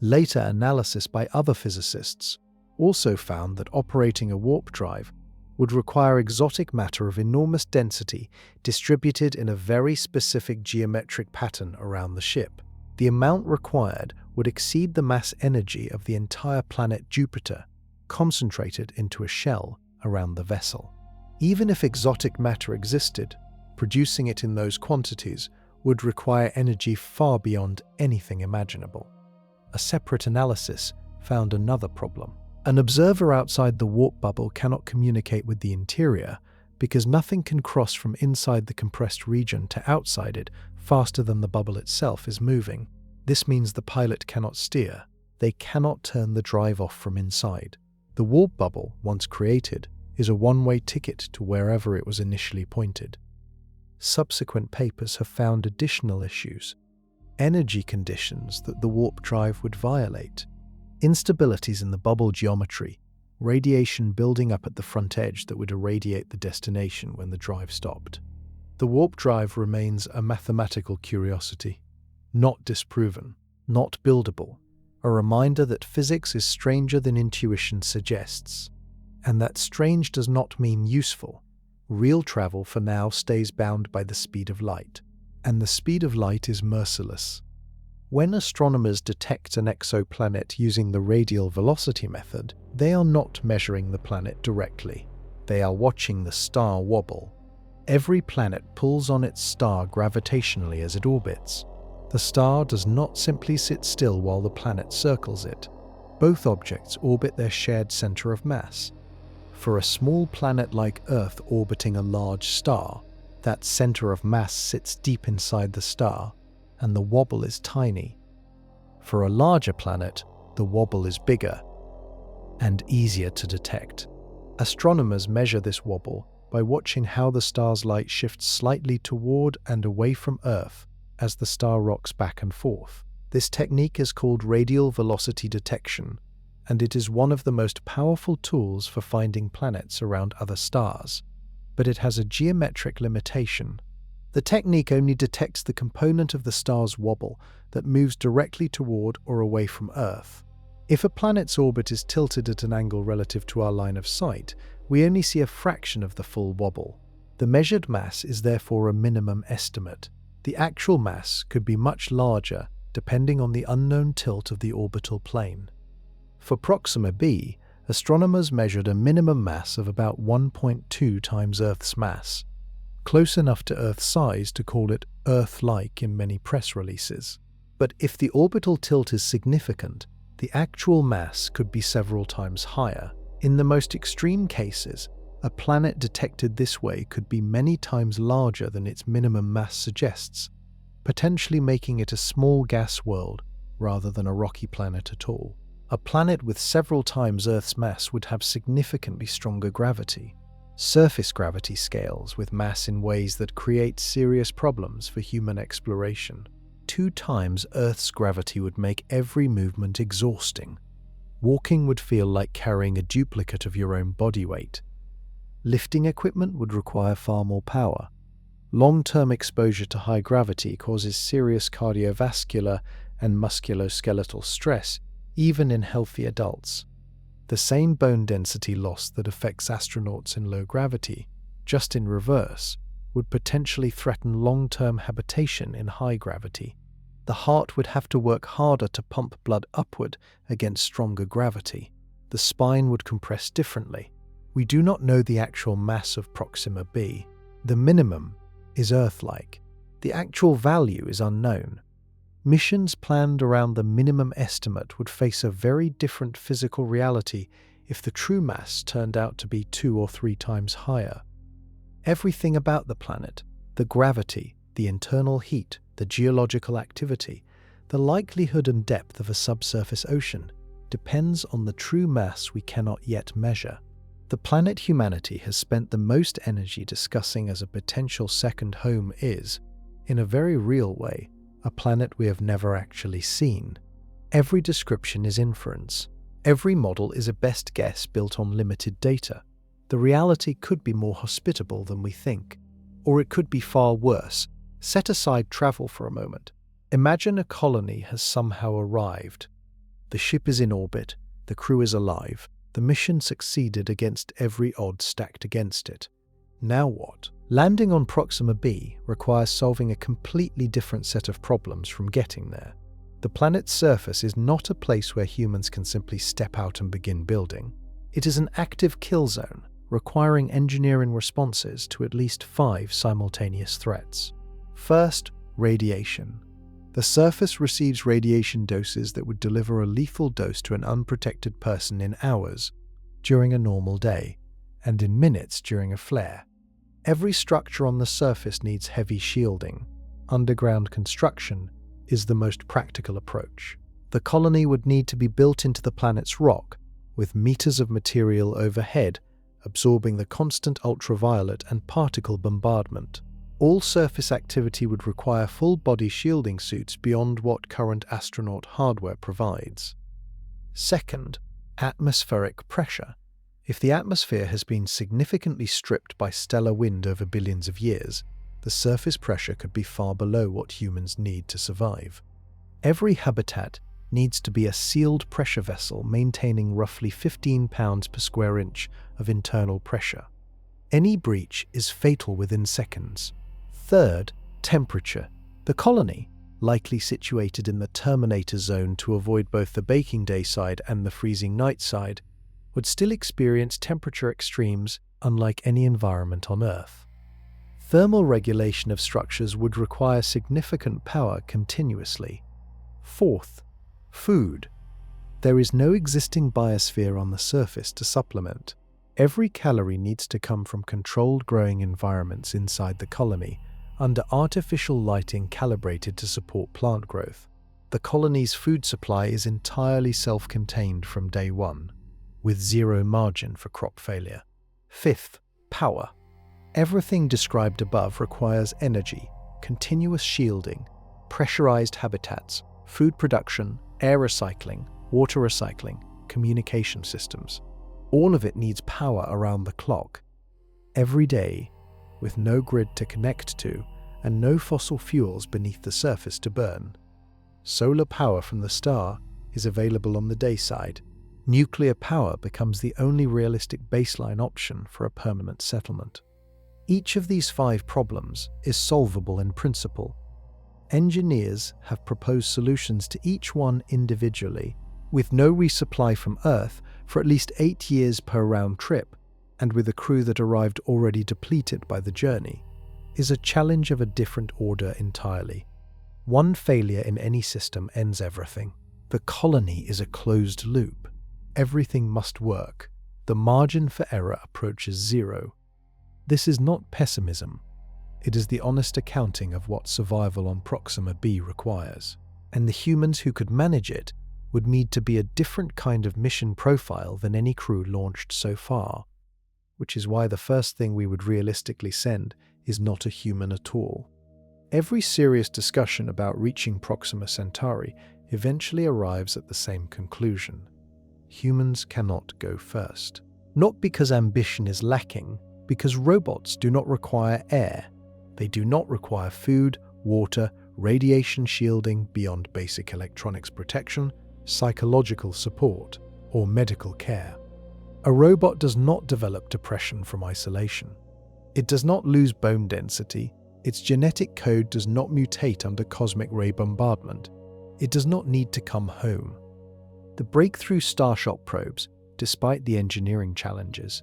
Later analysis by other physicists also found that operating a warp drive would require exotic matter of enormous density distributed in a very specific geometric pattern around the ship. The amount required would exceed the mass energy of the entire planet Jupiter, concentrated into a shell around the vessel. Even if exotic matter existed, producing it in those quantities would require energy far beyond anything imaginable. A separate analysis found another problem. An observer outside the warp bubble cannot communicate with the interior because nothing can cross from inside the compressed region to outside it faster than the bubble itself is moving. This means the pilot cannot steer. They cannot turn the drive off from inside. The warp bubble, once created, is a one-way ticket to wherever it was initially pointed. Subsequent papers have found additional issues. Energy conditions that the warp drive would violate, instabilities in the bubble geometry, radiation building up at the front edge that would irradiate the destination when the drive stopped. The warp drive remains a mathematical curiosity, not disproven, not buildable, a reminder that physics is stranger than intuition suggests, and that strange does not mean useful. Real travel for now stays bound by the speed of light, and the speed of light is merciless. When astronomers detect an exoplanet using the radial velocity method, they are not measuring the planet directly. They are watching the star wobble. Every planet pulls on its star gravitationally as it orbits. The star does not simply sit still while the planet circles it. Both objects orbit their shared center of mass. For a small planet like Earth orbiting a large star, that center of mass sits deep inside the star, and the wobble is tiny. For a larger planet, the wobble is bigger and easier to detect. Astronomers measure this wobble by watching how the star's light shifts slightly toward and away from Earth as the star rocks back and forth. This technique is called radial velocity detection, and it is one of the most powerful tools for finding planets around other stars. But it has a geometric limitation. The technique only detects the component of the star's wobble that moves directly toward or away from Earth. If a planet's orbit is tilted at an angle relative to our line of sight, we only see a fraction of the full wobble. The measured mass is therefore a minimum estimate. The actual mass could be much larger depending on the unknown tilt of the orbital plane. For Proxima b, astronomers measured a minimum mass of about 1.2 times Earth's mass, close enough to Earth's size to call it Earth-like in many press releases. But if the orbital tilt is significant, the actual mass could be several times higher. In the most extreme cases, a planet detected this way could be many times larger than its minimum mass suggests, potentially making it a small gas world rather than a rocky planet at all. A planet with several times Earth's mass would have significantly stronger gravity, surface gravity scales with mass in ways that create serious problems for human exploration. 2 times Earth's gravity would make every movement exhausting. Walking would feel like carrying a duplicate of your own body weight. Lifting equipment would require far more power. Long-term exposure to high gravity causes serious cardiovascular and musculoskeletal stress, even in healthy adults. The same bone density loss that affects astronauts in low gravity, just in reverse, would potentially threaten long-term habitation in high gravity. The heart would have to work harder to pump blood upward against stronger gravity. The spine would compress differently. We do not know the actual mass of Proxima b. The minimum is Earth-like. The actual value is unknown. Missions planned around the minimum estimate would face a very different physical reality if the true mass turned out to be 2 or 3 times higher. Everything about the planet, the gravity, the internal heat, the geological activity, the likelihood and depth of a subsurface ocean, depends on the true mass we cannot yet measure. The planet humanity has spent the most energy discussing as a potential second home is, in a very real way, a planet we have never actually seen. Every description is inference. Every model is a best guess built on limited data. The reality could be more hospitable than we think, or it could be far worse. Set aside travel for a moment. Imagine a colony has somehow arrived. The ship is in orbit, the crew is alive, the mission succeeded against every odd stacked against it. Now what? Landing on Proxima b requires solving a completely different set of problems from getting there. The planet's surface is not a place where humans can simply step out and begin building. It is an active kill zone, requiring engineering responses to at least 5 simultaneous threats. First, radiation. The surface receives radiation doses that would deliver a lethal dose to an unprotected person in hours during a normal day, and in minutes during a flare. Every structure on the surface needs heavy shielding. Underground construction is the most practical approach. The colony would need to be built into the planet's rock, with meters of material overhead, absorbing the constant ultraviolet and particle bombardment. All surface activity would require full-body shielding suits beyond what current astronaut hardware provides. Second, atmospheric pressure. If the atmosphere has been significantly stripped by stellar wind over billions of years, the surface pressure could be far below what humans need to survive. Every habitat needs to be a sealed pressure vessel maintaining roughly 15 pounds per square inch of internal pressure. Any breach is fatal within seconds. Third, temperature. The colony, likely situated in the Terminator zone to avoid both the baking day side and the freezing night side, would still experience temperature extremes unlike any environment on Earth. Thermal regulation of structures would require significant power continuously. Fourth, food. There is no existing biosphere on the surface to supplement. Every calorie needs to come from controlled growing environments inside the colony, under artificial lighting calibrated to support plant growth. The colony's food supply is entirely self-contained from day one, with zero margin for crop failure. Fifth, power. Everything described above requires energy, continuous shielding, pressurized habitats, food production, air recycling, water recycling, communication systems. All of it needs power around the clock. Every day, with no grid to connect to and no fossil fuels beneath the surface to burn. Solar power from the star is available on the day side. Nuclear power becomes the only realistic baseline option for a permanent settlement. Each of these 5 problems is solvable in principle. Engineers have proposed solutions to each one individually, with no resupply from Earth for at least 8 years per round trip, and with a crew that arrived already depleted by the journey, is a challenge of a different order entirely. One failure in any system ends everything. The colony is a closed loop. Everything must work. The margin for error approaches zero. This is not pessimism. It is the honest accounting of what survival on Proxima b requires. And the humans who could manage it would need to be a different kind of mission profile than any crew launched so far, which is why the first thing we would realistically send is not a human at all. Every serious discussion about reaching Proxima Centauri eventually arrives at the same conclusion. Humans cannot go first. Not because ambition is lacking, because robots do not require air. They do not require food, water, radiation shielding beyond basic electronics protection, psychological support, or medical care. A robot does not develop depression from isolation. It does not lose bone density. Its genetic code does not mutate under cosmic ray bombardment. It does not need to come home. The breakthrough Starshot probes, despite the engineering challenges,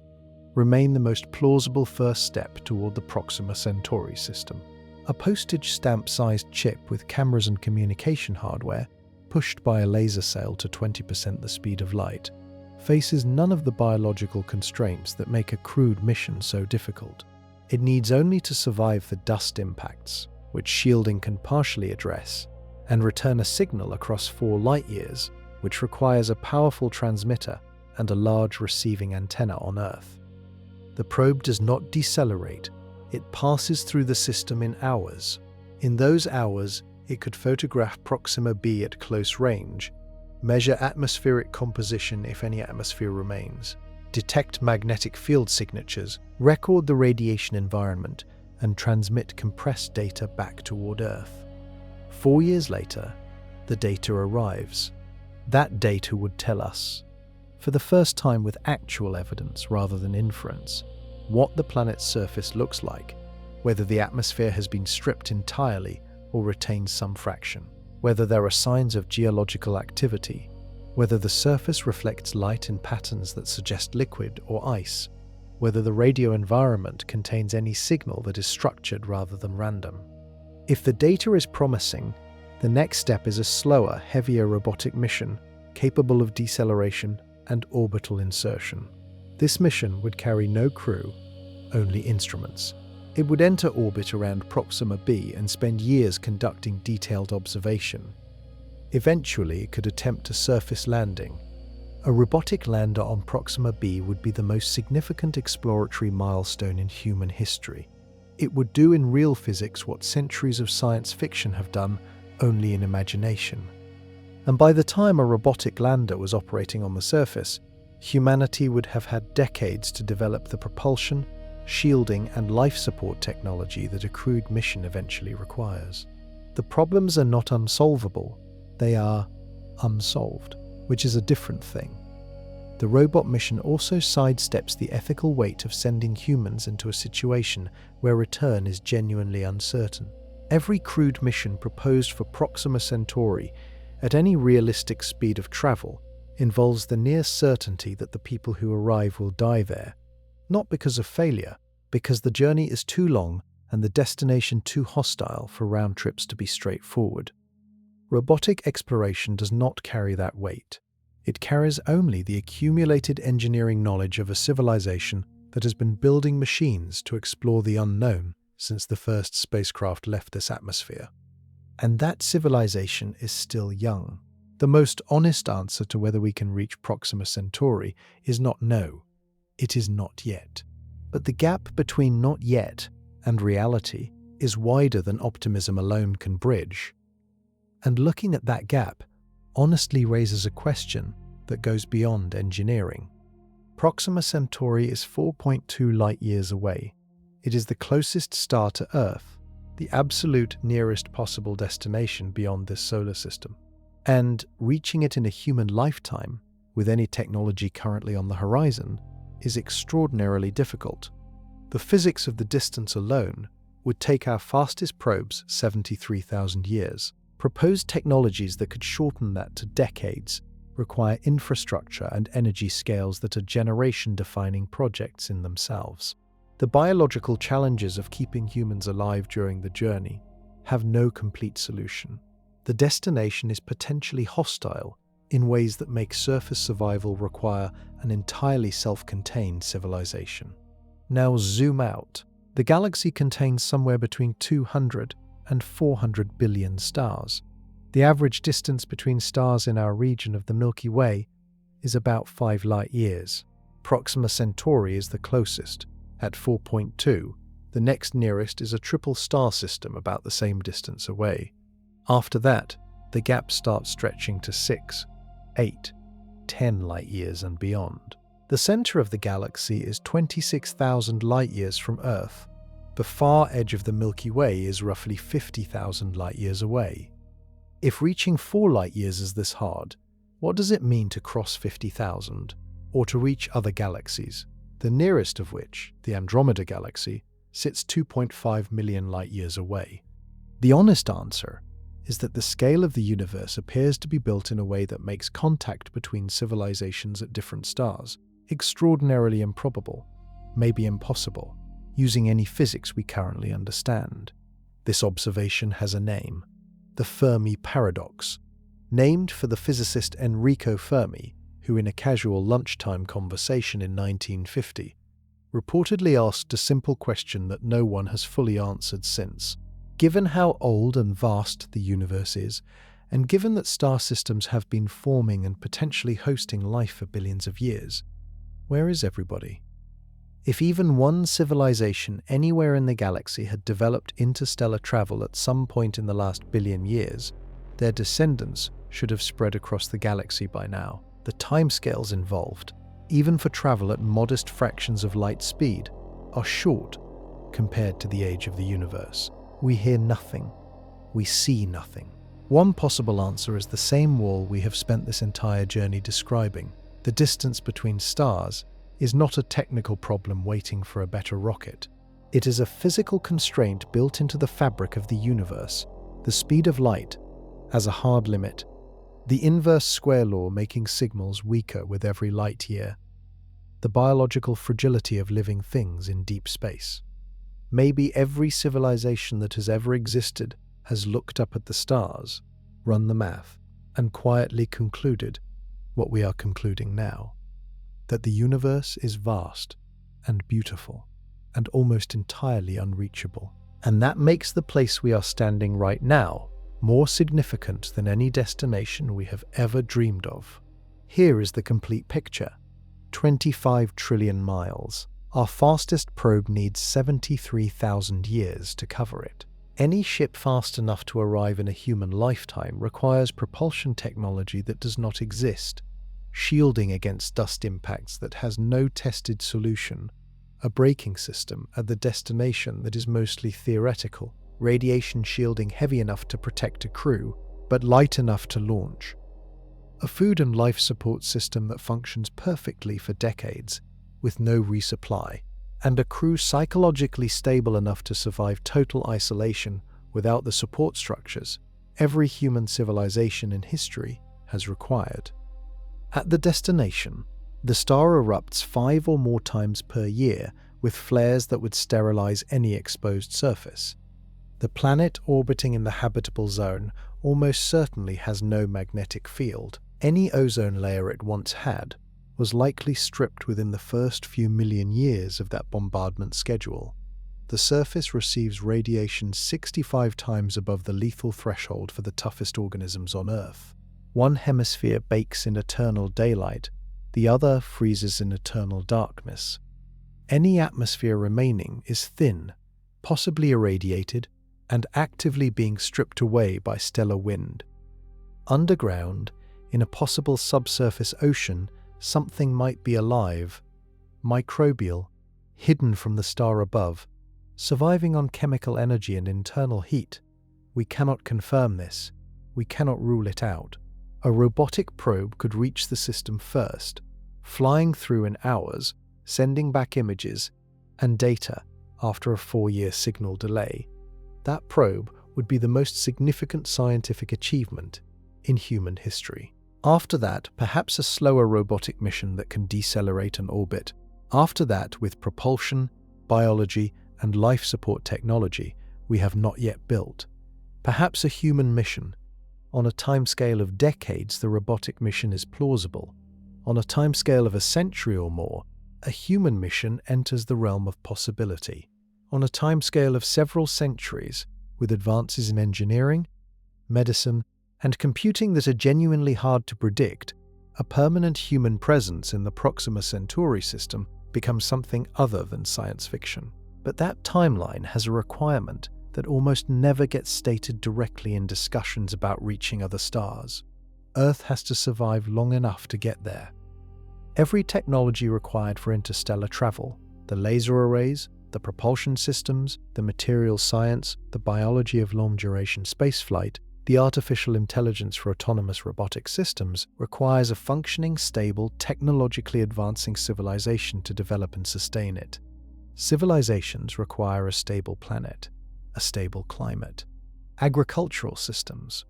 remain the most plausible first step toward the Proxima Centauri system. A postage stamp-sized chip with cameras and communication hardware, pushed by a laser sail to 20% the speed of light, faces none of the biological constraints that make a crude mission so difficult. It needs only to survive the dust impacts, which shielding can partially address, and return a signal across 4 light-years, which requires a powerful transmitter and a large receiving antenna on Earth. The probe does not decelerate. It passes through the system in hours. In those hours, it could photograph Proxima b at close range, measure atmospheric composition if any atmosphere remains, detect magnetic field signatures, record the radiation environment, and transmit compressed data back toward Earth. 4 years later, the data arrives. That data would tell us, for the first time with actual evidence rather than inference, what the planet's surface looks like, whether the atmosphere has been stripped entirely or retains some fraction, whether there are signs of geological activity, whether the surface reflects light in patterns that suggest liquid or ice, whether the radio environment contains any signal that is structured rather than random. If the data is promising, the next step is a slower, heavier robotic mission capable of deceleration and orbital insertion. This mission would carry no crew, only instruments. It would enter orbit around Proxima b and spend years conducting detailed observation. Eventually, it could attempt a surface landing. A robotic lander on Proxima b would be the most significant exploratory milestone in human history. It would do in real physics what centuries of science fiction have done only in imagination. And by the time a robotic lander was operating on the surface, humanity would have had decades to develop the propulsion, shielding, and life support technology that a crewed mission eventually requires. The problems are not unsolvable, they are unsolved, which is a different thing. The robot mission also sidesteps the ethical weight of sending humans into a situation where return is genuinely uncertain. Every crewed mission proposed for Proxima Centauri at any realistic speed of travel involves the near certainty that the people who arrive will die there, not because of failure, because the journey is too long and the destination too hostile for round trips to be straightforward. Robotic exploration does not carry that weight. It carries only the accumulated engineering knowledge of a civilization that has been building machines to explore the unknown since the first spacecraft left this atmosphere. And that civilization is still young. The most honest answer to whether we can reach Proxima Centauri is not no. It is not yet. But the gap between not yet and reality is wider than optimism alone can bridge. And looking at that gap honestly raises a question that goes beyond engineering. Proxima Centauri is 4.2 light-years away. It is the closest star to Earth, the absolute nearest possible destination beyond this solar system. And reaching it in a human lifetime, with any technology currently on the horizon, is extraordinarily difficult. The physics of the distance alone would take our fastest probes 73,000 years. Proposed technologies that could shorten that to decades require infrastructure and energy scales that are generation-defining projects in themselves. The biological challenges of keeping humans alive during the journey have no complete solution. The destination is potentially hostile in ways that make surface survival require an entirely self-contained civilization. Now zoom out. The galaxy contains somewhere between 200 and 400 billion stars. The average distance between stars in our region of the Milky Way is about 5 light-years. Proxima Centauri is the closest, at 4.2. The next nearest is a triple star system about the same distance away. After that, the gap starts stretching to 6, 8, 10 light-years and beyond. The center of the galaxy is 26,000 light-years from Earth. The far edge of the Milky Way is roughly 50,000 light-years away. If reaching 4 light-years is this hard, what does it mean to cross 50,000, or to reach other galaxies, the nearest of which, the Andromeda Galaxy, sits 2.5 million light-years away? The honest answer is that the scale of the universe appears to be built in a way that makes contact between civilizations at different stars extraordinarily improbable, maybe impossible, using any physics we currently understand. This observation has a name, the Fermi paradox, named for the physicist Enrico Fermi, who in a casual lunchtime conversation in 1950 reportedly asked a simple question that no one has fully answered since. Given how old and vast the universe is, and given that star systems have been forming and potentially hosting life for billions of years, where is everybody? If even one civilization anywhere in the galaxy had developed interstellar travel at some point in the last billion years, their descendants should have spread across the galaxy by now. The timescales involved, even for travel at modest fractions of light speed, are short compared to the age of the universe. We hear nothing. We see nothing. One possible answer is the same wall we have spent this entire journey describing. The distance between stars is not a technical problem waiting for a better rocket. It is a physical constraint built into the fabric of the universe, the speed of light as a hard limit, the inverse square law making signals weaker with every light year, the biological fragility of living things in deep space. Maybe every civilization that has ever existed has looked up at the stars, run the math, and quietly concluded what we are concluding now, that the universe is vast and beautiful and almost entirely unreachable. And that makes the place we are standing right now more significant than any destination we have ever dreamed of. Here is the complete picture. 25 trillion miles. Our fastest probe needs 73,000 years to cover it. Any ship fast enough to arrive in a human lifetime requires propulsion technology that does not exist, shielding against dust impacts that has no tested solution, a braking system at the destination that is mostly theoretical, radiation shielding heavy enough to protect a crew, but light enough to launch, a food and life support system that functions perfectly for decades, with no resupply, and a crew psychologically stable enough to survive total isolation without the support structures every human civilization in history has required. At the destination, the star erupts 5 or more times per year with flares that would sterilize any exposed surface. The planet orbiting in the habitable zone almost certainly has no magnetic field. Any ozone layer it once had was likely stripped within the first few million years of that bombardment schedule. The surface receives radiation 65 times above the lethal threshold for the toughest organisms on Earth. One hemisphere bakes in eternal daylight, the other freezes in eternal darkness. Any atmosphere remaining is thin, possibly irradiated, and actively being stripped away by stellar wind. Underground, in a possible subsurface ocean, something might be alive, microbial, hidden from the star above, surviving on chemical energy and internal heat. We cannot confirm this. We cannot rule it out. A robotic probe could reach the system first, flying through in hours, sending back images and data after a 4-year signal delay. That probe would be the most significant scientific achievement in human history. After that, perhaps a slower robotic mission that can decelerate and orbit. After that, with propulsion, biology, and life support technology we have not yet built. Perhaps a human mission. On a timescale of decades, the robotic mission is plausible. On a timescale of a century or more, a human mission enters the realm of possibility. On a timescale of several centuries, with advances in engineering, medicine, and computing that are genuinely hard to predict, a permanent human presence in the Proxima Centauri system becomes something other than science fiction. But that timeline has a requirement that almost never gets stated directly in discussions about reaching other stars. Earth has to survive long enough to get there. Every technology required for interstellar travel, the laser arrays, the propulsion systems, the materials science, the biology of long-duration spaceflight, the artificial intelligence for autonomous robotic systems, requires a functioning, stable, technologically advancing civilization to develop and sustain it. Civilizations require a stable planet, a stable climate, agricultural systems,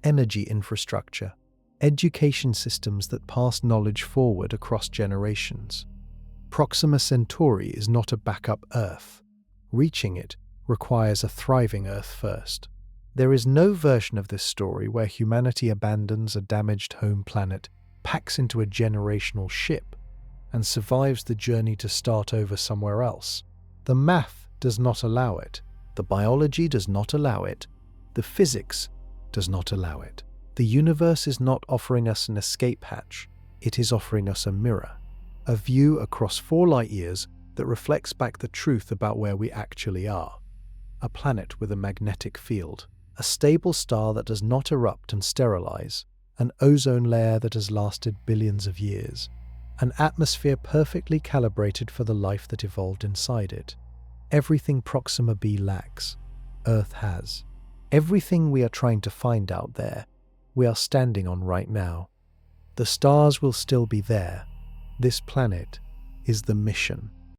energy infrastructure, education systems that pass knowledge forward across generations. Proxima Centauri is not a backup Earth. Reaching it requires a thriving Earth first. There is no version of this story where humanity abandons a damaged home planet, packs into a generational ship, and survives the journey to start over somewhere else. The math does not allow it. The biology does not allow it. The physics does not allow it. The universe is not offering us an escape hatch. It is offering us a mirror, a view across 4 light years that reflects back the truth about where we actually are. A planet with a magnetic field, a stable star that does not erupt and sterilize, an ozone layer that has lasted billions of years, an atmosphere perfectly calibrated for the life that evolved inside it. Everything Proxima b lacks, Earth has. Everything we are trying to find out there, we are standing on right now. The stars will still be there. This planet is the mission.